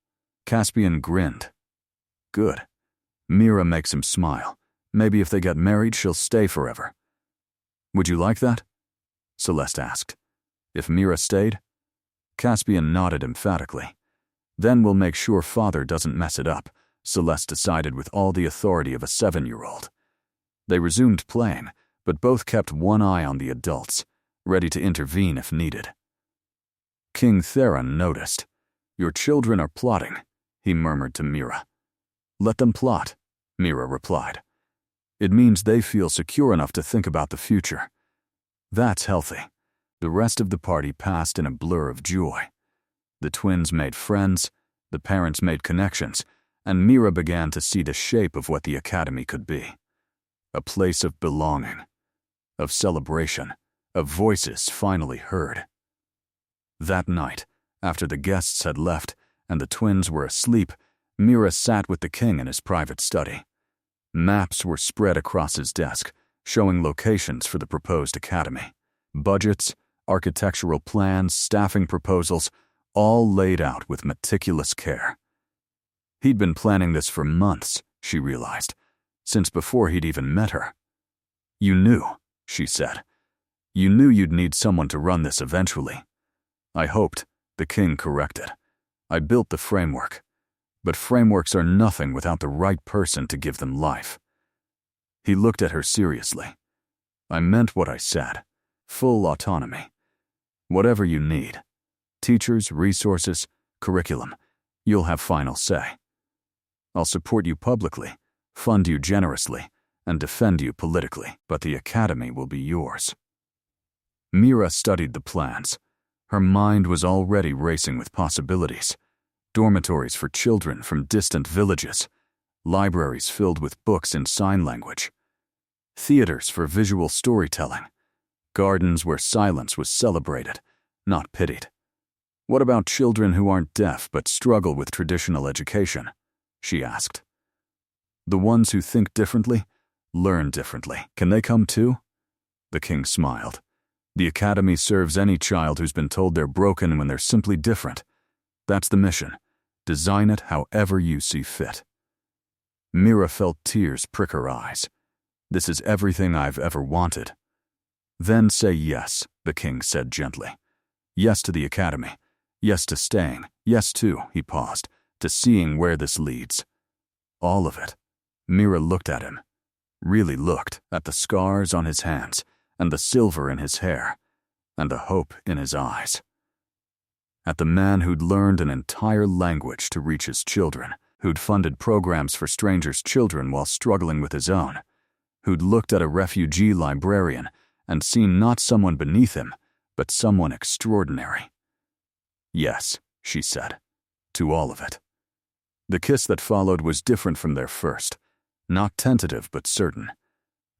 Caspian grinned. Good. Mira makes him smile. Maybe if they get married, she'll stay forever. Would you like that? Celeste asked. If Mira stayed? Caspian nodded emphatically. Then we'll make sure father doesn't mess it up, Celeste decided with all the authority of a 7-year-old. They resumed playing, but both kept one eye on the adults, ready to intervene if needed. King Theron noticed. Your children are plotting, he murmured to Mira. Let them plot, Mira replied. It means they feel secure enough to think about the future. That's healthy. The rest of the party passed in a blur of joy. The twins made friends, the parents made connections, and Mira began to see the shape of what the academy could be. A place of belonging, of celebration, of voices finally heard. That night, after the guests had left and the twins were asleep, Mira sat with the king in his private study. Maps were spread across his desk, showing locations for the proposed academy. Budgets, architectural plans, staffing proposals, all laid out with meticulous care. He'd been planning this for months, she realized, since before he'd even met her. "You knew," she said. "You knew you'd need someone to run this eventually." "I hoped," the king corrected. "I built the framework. But frameworks are nothing without the right person to give them life." He looked at her seriously. "I meant what I said. Full autonomy. Whatever you need. Teachers, resources, curriculum. You'll have final say. I'll support you publicly, fund you generously, and defend you politically, but the academy will be yours." Mira studied the plans. Her mind was already racing with possibilities. Dormitories for children from distant villages, libraries filled with books in sign language, theaters for visual storytelling, gardens where silence was celebrated, not pitied. "What about children who aren't deaf but struggle with traditional education?" she asked. "The ones who think differently, learn differently. Can they come too?" The king smiled. "The academy serves any child who's been told they're broken when they're simply different. That's the mission. Design it however you see fit." Mira felt tears prick her eyes. "This is everything I've ever wanted." "Then say yes," the king said gently. "Yes to the academy. Yes to staying. Yes to," he paused, "to seeing where this leads." "All of it." Mira looked at him. Really looked at the scars on his hands, and the silver in his hair, and the hope in his eyes. At the man who'd learned an entire language to reach his children, who'd funded programs for strangers' children while struggling with his own, who'd looked at a refugee librarian and seen not someone beneath him, but someone extraordinary. "Yes," she said, "to all of it." The kiss that followed was different from their first, not tentative but certain,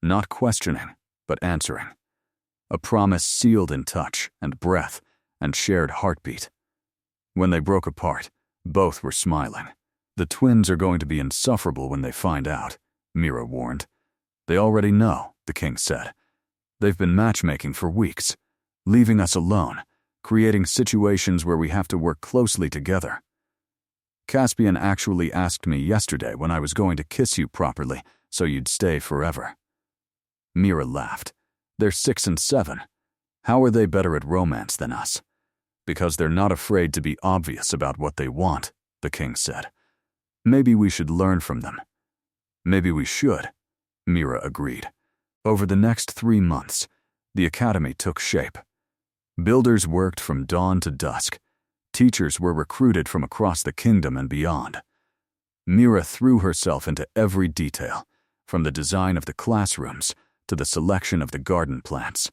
not questioning but answering. A promise sealed in touch and breath and shared heartbeat. When they broke apart, both were smiling. "The twins are going to be insufferable when they find out," Mira warned. "They already know," the king said. "They've been matchmaking for weeks, leaving us alone, creating situations where we have to work closely together. Caspian actually asked me yesterday when I was going to kiss you properly so you'd stay forever." Mira laughed. "They're 6 and 7. How are they better at romance than us?" "Because they're not afraid to be obvious about what they want," the king said. "Maybe we should learn from them." "Maybe we should," Mira agreed. Over the next 3 months, the academy took shape. Builders worked from dawn to dusk. Teachers were recruited from across the kingdom and beyond. Mira threw herself into every detail, from the design of the classrooms to the selection of the garden plants.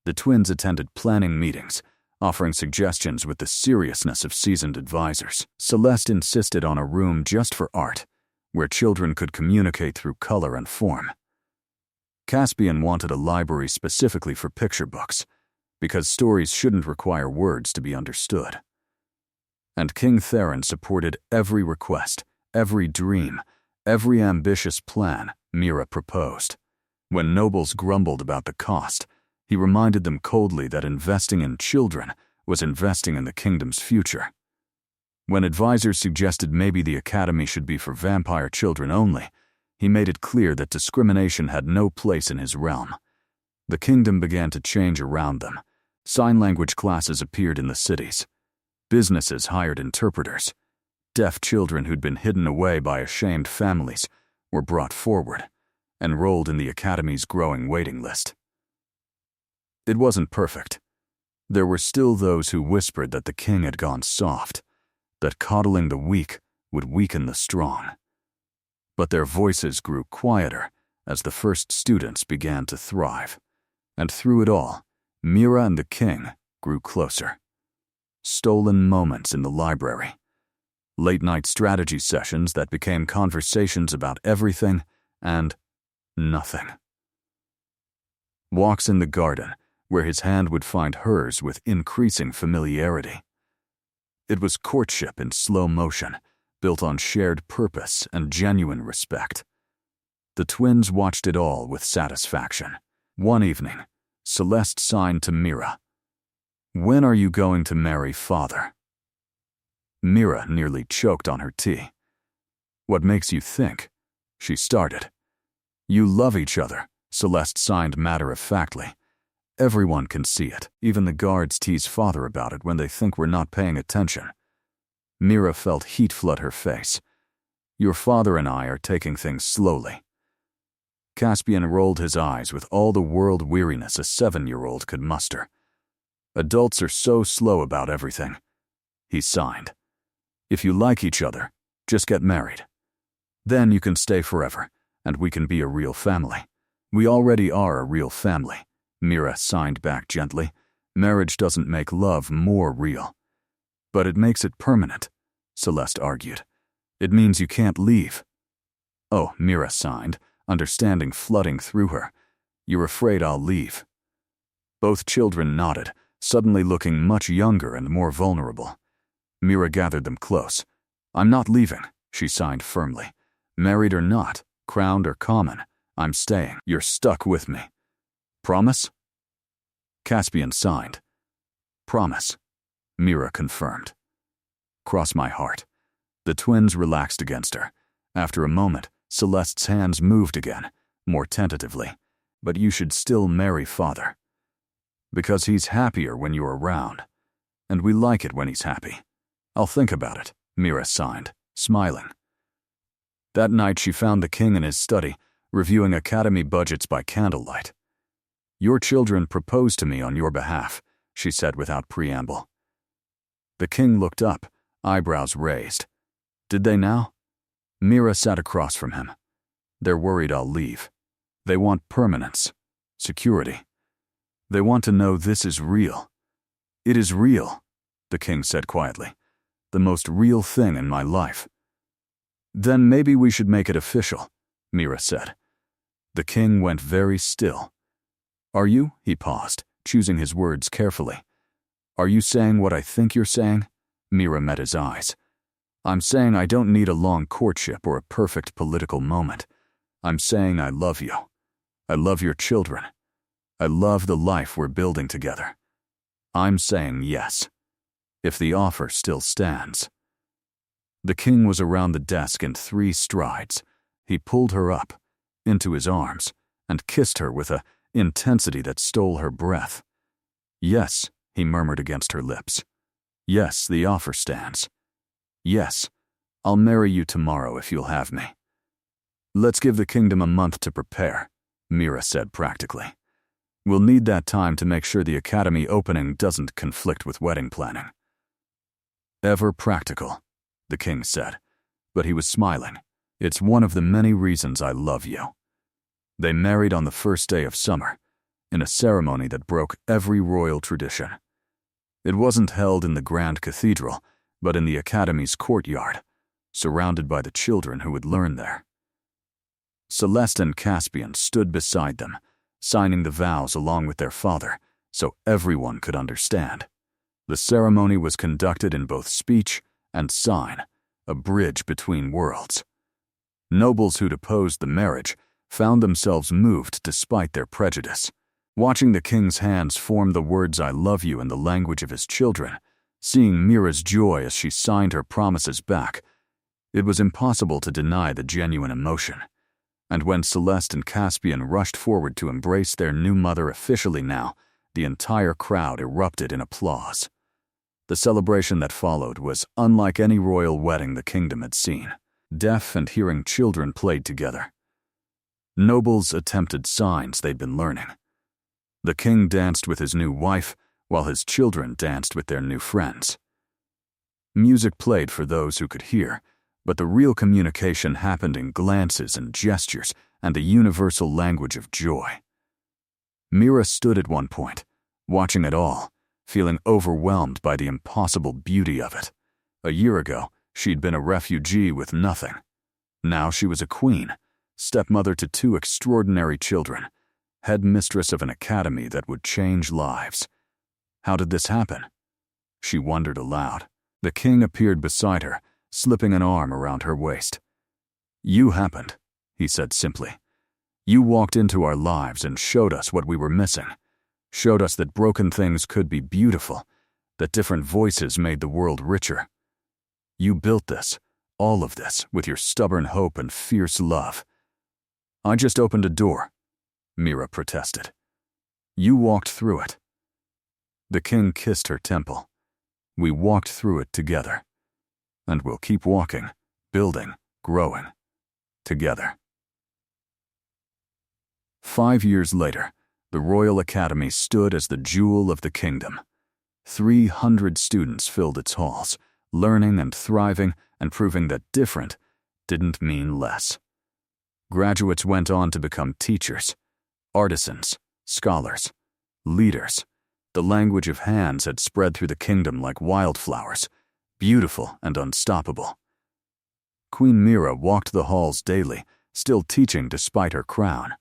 The twins attended planning meetings, offering suggestions with the seriousness of seasoned advisors. Celeste insisted on a room just for art, where children could communicate through color and form. Caspian wanted a library specifically for picture books, because stories shouldn't require words to be understood. And King Theron supported every request, every dream, every ambitious plan Mira proposed. When nobles grumbled about the cost, he reminded them coldly that investing in children was investing in the kingdom's future. When advisors suggested maybe the academy should be for vampire children only, he made it clear that discrimination had no place in his realm. The kingdom began to change around them. Sign language classes appeared in the cities. Businesses hired interpreters. Deaf children who'd been hidden away by ashamed families were brought forward, enrolled in the academy's growing waiting list. It wasn't perfect. There were still those who whispered that the king had gone soft, that coddling the weak would weaken the strong. But their voices grew quieter as the first students began to thrive. And through it all, Mira and the king grew closer. Stolen moments in the library, Late-night strategy sessions that became conversations about everything and nothing. Walks in the garden, where his hand would find hers with increasing familiarity. It was courtship in slow motion, built on shared purpose and genuine respect. The twins watched it all with satisfaction. One evening, Celeste signed to Mira, "When are you going to marry father?" Mira nearly choked on her tea. "What makes you think?" she started. "You love each other," Celeste signed matter-of-factly. "Everyone can see it. Even the guards tease father about it when they think we're not paying attention." Mira felt heat flood her face. "Your father and I are taking things slowly." Caspian rolled his eyes with all the world weariness a 7-year-old could muster. "Adults are so slow about everything." He signed. "If you like each other, just get married. Then you can stay forever, and we can be a real family." "We already are a real family," Mira signed back gently. "Marriage doesn't make love more real." "But it makes it permanent," Celeste argued. "It means you can't leave." "Oh," Mira signed, understanding flooding through her. "You're afraid I'll leave." Both children nodded, suddenly looking much younger and more vulnerable. Mira gathered them close. "I'm not leaving," she signed firmly. "Married or not, crowned or common, I'm staying. You're stuck with me. Promise?" Caspian signed. "Promise," Mira confirmed. "Cross my heart." The twins relaxed against her. After a moment, Celeste's hands moved again, more tentatively. "But you should still marry father." "Because he's happier when you're around. And we like it when he's happy." "I'll think about it," Mira signed, smiling. That night she found the king in his study, reviewing academy budgets by candlelight. "Your children proposed to me on your behalf," she said without preamble. The king looked up, eyebrows raised. "Did they now?" Mira sat across from him. "They're worried I'll leave. They want permanence, security. They want to know this is real." "It is real," the king said quietly. "The most real thing in my life." "Then maybe we should make it official," Mira said. The king went very still. "Are you?" He paused, choosing his words carefully. "Are you saying what I think you're saying?" Mira met his eyes. "I'm saying I don't need a long courtship or a perfect political moment. I'm saying I love you. I love your children. I love the life we're building together. I'm saying yes, if the offer still stands." The king was around the desk in 3 strides. He pulled her up, into his arms, and kissed her with a intensity that stole her breath. "Yes," he murmured against her lips. "Yes, the offer stands. Yes, I'll marry you tomorrow if you'll have me." "Let's give the kingdom a month to prepare," Mira said practically. "We'll need that time to make sure the academy opening doesn't conflict with wedding planning." "Ever practical," the king said, but he was smiling. "It's one of the many reasons I love you." They married on the first day of summer, in a ceremony that broke every royal tradition. It wasn't held in the grand cathedral, but in the academy's courtyard, surrounded by the children who would learn there. Celeste and Caspian stood beside them, signing the vows along with their father, so everyone could understand. The ceremony was conducted in both speech and sign, a bridge between worlds. Nobles who'd opposed the marriage found themselves moved despite their prejudice. Watching the king's hands form the words "I love you" in the language of his children, seeing Mira's joy as she signed her promises back, it was impossible to deny the genuine emotion. And when Celeste and Caspian rushed forward to embrace their new mother officially now, the entire crowd erupted in applause. The celebration that followed was unlike any royal wedding the kingdom had seen. Deaf and hearing children played together. Nobles attempted signs they'd been learning. The king danced with his new wife, while his children danced with their new friends. Music played for those who could hear, but the real communication happened in glances and gestures and the universal language of joy. Mira stood at one point, watching it all, feeling overwhelmed by the impossible beauty of it. A year ago, She'd been a refugee with nothing. Now she was a queen, stepmother to 2 extraordinary children, headmistress of an academy that would change lives. How did this happen? She wondered aloud. The king appeared beside her, slipping an arm around her waist. "You happened," he said simply. "You walked into our lives and showed us what we were missing. Showed us that broken things could be beautiful, that different voices made the world richer. You built this, all of this, with your stubborn hope and fierce love." "I just opened a door," Mira protested. "You walked through it." The king kissed her temple. "We walked through it together. And we'll keep walking, building, growing, together." 5 years later, the Royal Academy stood as the jewel of the kingdom. 300 students filled its halls, learning and thriving and proving that different didn't mean less. Graduates went on to become teachers, artisans, scholars, leaders. The language of hands had spread through the kingdom like wildflowers, beautiful and unstoppable. Queen Mira walked the halls daily, still teaching despite her crown.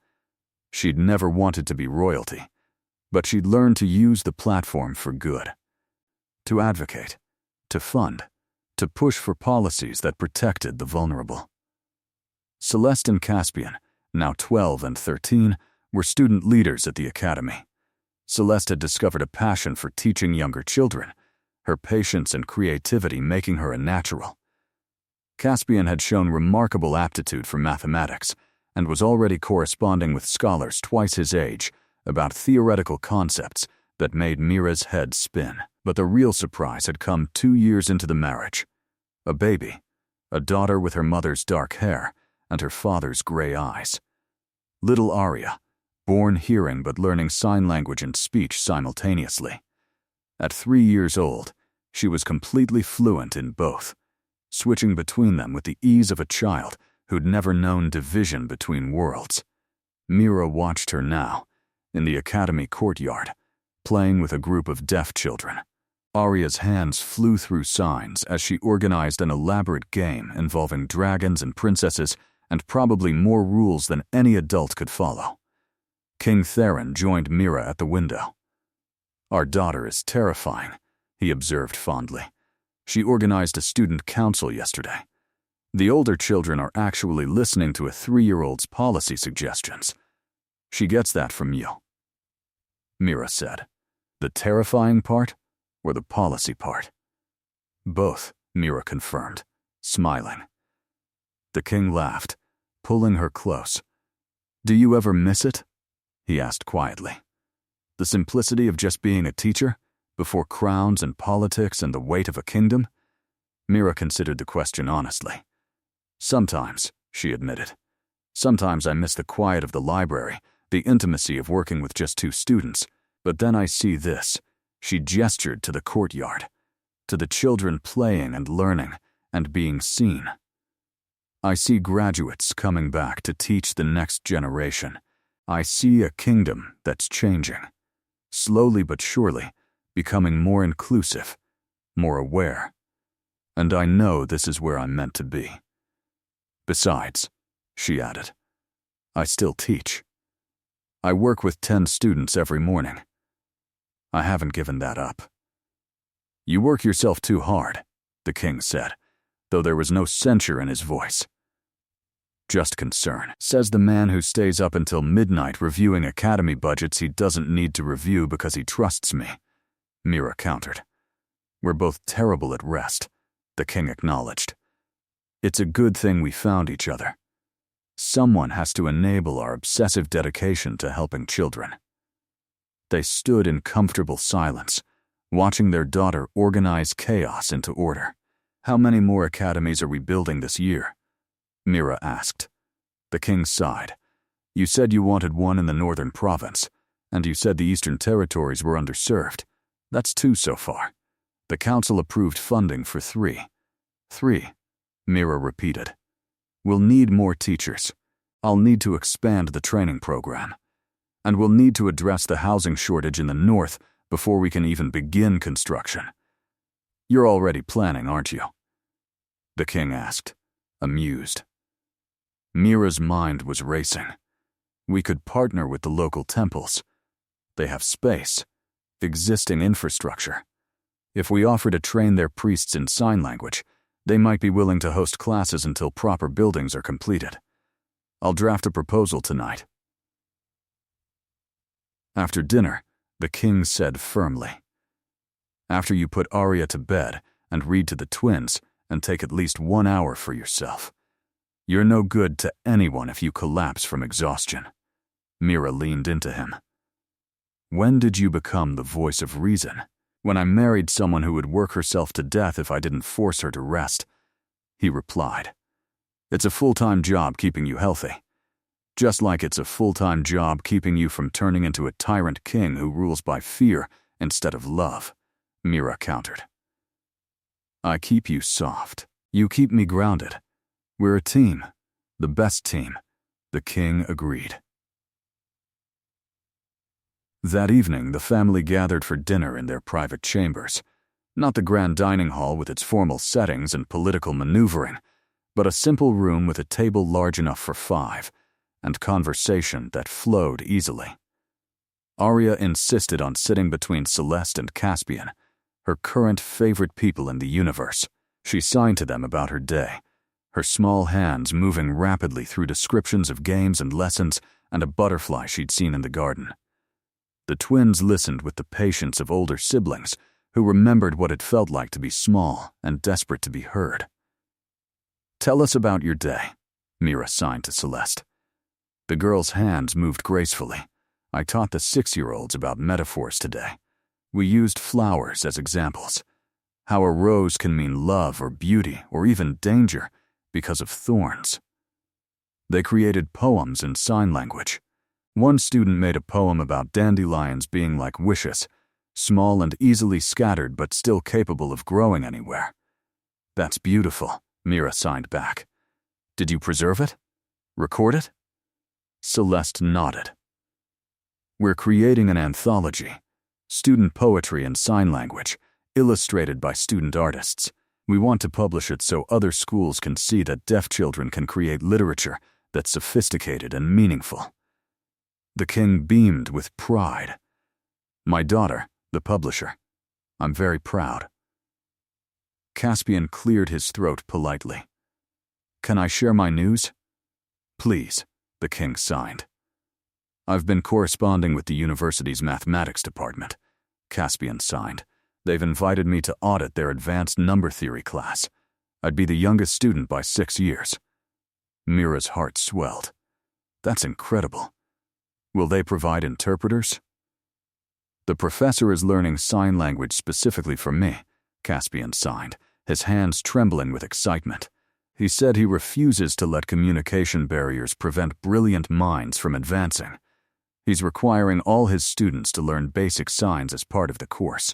She'd never wanted to be royalty, but she'd learned to use the platform for good. To advocate, to fund, to push for policies that protected the vulnerable. Celeste and Caspian, now 12 and 13, were student leaders at the academy. Celeste had discovered a passion for teaching younger children, her patience and creativity making her a natural. Caspian had shown remarkable aptitude for mathematics and was already corresponding with scholars twice his age about theoretical concepts that made Mira's head spin. But the real surprise had come 2 years into the marriage. A baby, a daughter with her mother's dark hair and her father's gray eyes. Little Aria, born hearing but learning sign language and speech simultaneously. At 3 years old, she was completely fluent in both, switching between them with the ease of a child who'd never known division between worlds. Mira watched her now, in the academy courtyard, playing with a group of deaf children. Aria's hands flew through signs as she organized an elaborate game involving dragons and princesses and probably more rules than any adult could follow. King Theron joined Mira at the window. "Our daughter is terrifying," he observed fondly. "She organized a student council yesterday. The older children are actually listening to a 3-year-old's policy suggestions. She gets that from you," Mira said. "The terrifying part or the policy part?" "Both," Mira confirmed, smiling. The king laughed, pulling her close. "Do you ever miss it?" he asked quietly. "The simplicity of just being a teacher, before crowns and politics and the weight of a kingdom?" Mira considered the question honestly. "Sometimes," she admitted. "Sometimes I miss the quiet of the library, the intimacy of working with just 2 students. But then I see this." She gestured to the courtyard, to the children playing and learning and being seen. "I see graduates coming back to teach the next generation. I see a kingdom that's changing, slowly but surely, becoming more inclusive, more aware. And I know this is where I'm meant to be. Besides," she added, "I still teach. I work with 10 students every morning. I haven't given that up." "You work yourself too hard," the king said, though there was no censure in his voice. "Just concern," says the man who stays up until midnight reviewing academy budgets he doesn't need to review because he trusts me, Mira countered. "We're both terrible at rest," the king acknowledged. "It's a good thing we found each other. Someone has to enable our obsessive dedication to helping children." They stood in comfortable silence, watching their daughter organize chaos into order. "How many more academies are we building this year?" Mira asked. The king sighed. "You said you wanted one in the northern province, and you said the eastern territories were underserved. That's 2 so far. The council approved funding for 3. 3, Mira repeated. "We'll need more teachers. I'll need to expand the training program. And we'll need to address the housing shortage in the north before we can even begin construction. You're already planning, aren't you?" the king asked, amused. Mira's mind was racing. We could partner with the local temples. They have space, existing infrastructure. If we offer to train their priests in sign language, they might be willing to host classes until proper buildings are completed. I'll draft a proposal tonight. After dinner, the king said firmly, after you put Arya to bed and read to the twins and take at least 1 hour for yourself. You're no good to anyone if you collapse from exhaustion. Mira leaned into him. When did you become the voice of reason? When I married someone who would work herself to death if I didn't force her to rest. He replied, it's a full-time job keeping you healthy. Just like it's a full-time job keeping you from turning into a tyrant king who rules by fear instead of love, Mira countered. I keep you soft. You keep me grounded. We're a team. The best team. The king agreed. That evening, the family gathered for dinner in their private chambers. Not the grand dining hall with its formal settings and political maneuvering, but a simple room with a table large enough for 5, and conversation that flowed easily. Arya insisted on sitting between Celeste and Caspian, her current favorite people in the universe. She signed to them about her day, her small hands moving rapidly through descriptions of games and lessons and a butterfly she'd seen in the garden. The twins listened with the patience of older siblings who remembered what it felt like to be small and desperate to be heard. Tell us about your day, Mira signed to Celeste. The girl's hands moved gracefully. I taught the 6-year-olds about metaphors today. We used flowers as examples. How a rose can mean love or beauty or even danger because of thorns. They created poems in sign language. One student made a poem about dandelions being like wishes, small and easily scattered but still capable of growing anywhere. That's beautiful, Mira signed back. Did you preserve it? Record it? Celeste nodded. We're creating an anthology, student poetry in sign language, illustrated by student artists. We want to publish it so other schools can see that deaf children can create literature that's sophisticated and meaningful. The king beamed with pride. My daughter, the publisher. I'm very proud. Caspian cleared his throat politely. Can I share my news? Please, the king signed. I've been corresponding with the university's mathematics department, Caspian signed. They've invited me to audit their advanced number theory class. I'd be the youngest student by 6 years. Mira's heart swelled. That's incredible. Will they provide interpreters? The professor is learning sign language specifically for me, Caspian signed, his hands trembling with excitement. He said he refuses to let communication barriers prevent brilliant minds from advancing. He's requiring all his students to learn basic signs as part of the course.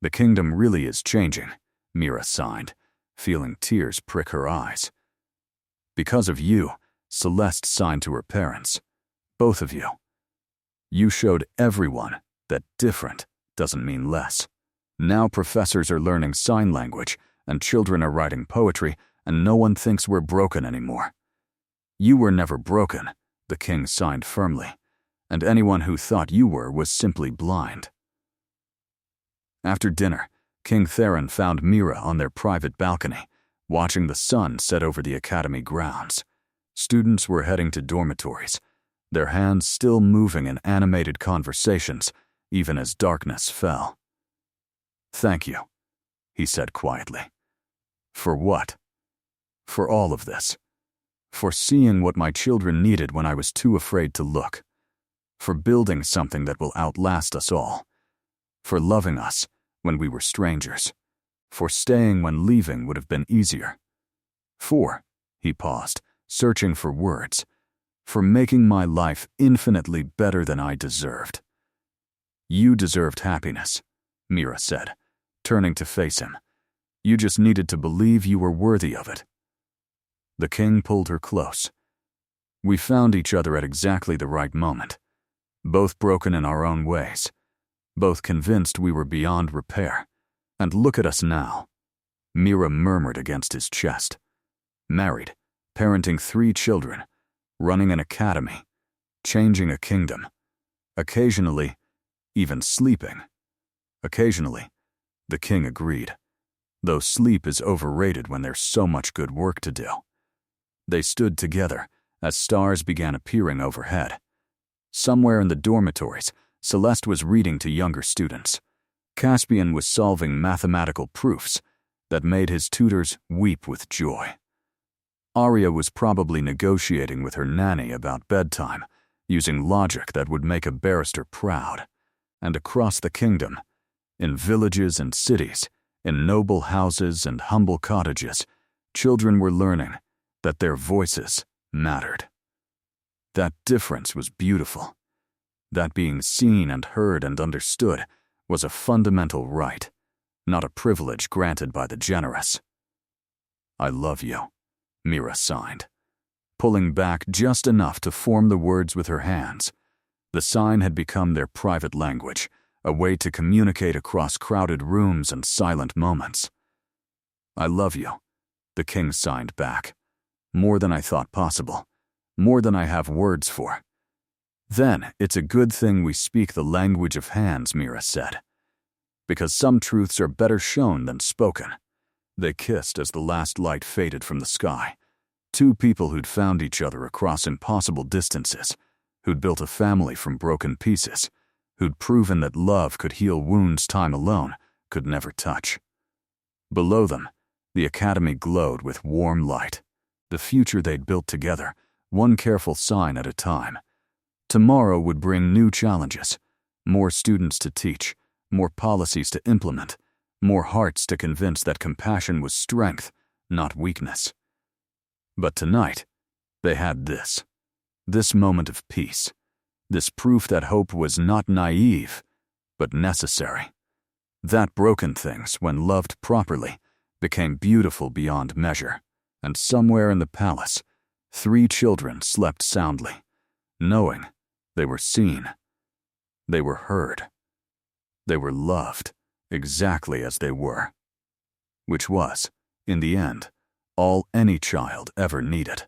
The kingdom really is changing, Mira signed, feeling tears prick her eyes. Because of you, Celeste signed to her parents. Both of you. You showed everyone that different doesn't mean less. Now professors are learning sign language, and children are writing poetry, and no one thinks we're broken anymore. You were never broken, the king signed firmly, and anyone who thought you were was simply blind. After dinner, King Theron found Mira on their private balcony, watching the sun set over the academy grounds. Students were heading to dormitories, their hands still moving in animated conversations, even as darkness fell. Thank you, he said quietly. For what? For all of this. For seeing what my children needed when I was too afraid to look. For building something that will outlast us all. For loving us when we were strangers. For staying when leaving would have been easier. For, he paused, searching for words. For making my life infinitely better than I deserved. You deserved happiness, Mira said, turning to face him. You just needed to believe you were worthy of it. The king pulled her close. We found each other at exactly the right moment, both broken in our own ways, both convinced we were beyond repair. And look at us now. Mira murmured against his chest. Married, parenting 3 children, running an academy, changing a kingdom. Occasionally, even sleeping. Occasionally, the king agreed, though sleep is overrated when there's so much good work to do. They stood together as stars began appearing overhead. Somewhere in the dormitories, Celeste was reading to younger students. Caspian was solving mathematical proofs that made his tutors weep with joy. Arya was probably negotiating with her nanny about bedtime, using logic that would make a barrister proud. And across the kingdom, in villages and cities, in noble houses and humble cottages, children were learning that their voices mattered. That difference was beautiful. That being seen and heard and understood was a fundamental right, not a privilege granted by the generous. "I love you," Mira signed, pulling back just enough to form the words with her hands. The sign had become their private language, a way to communicate across crowded rooms and silent moments. "I love you," the king signed back. "More than I thought possible. More than I have words for." "Then it's a good thing we speak the language of hands," Mira said, "because some truths are better shown than spoken." They kissed as the last light faded from the sky. 2 people who'd found each other across impossible distances, who'd built a family from broken pieces, who'd proven that love could heal wounds time alone could never touch. Below them, the academy glowed with warm light, the future they'd built together, one careful sign at a time. Tomorrow would bring new challenges, more students to teach, more policies to implement, more hearts to convince that compassion was strength, not weakness. But tonight, they had this moment of peace, this proof that hope was not naive, but necessary. That broken things, when loved properly, became beautiful beyond measure, and somewhere in the palace, 3 children slept soundly, knowing they were seen, they were heard, they were loved exactly as they were, which was, in the end, all any child ever needed.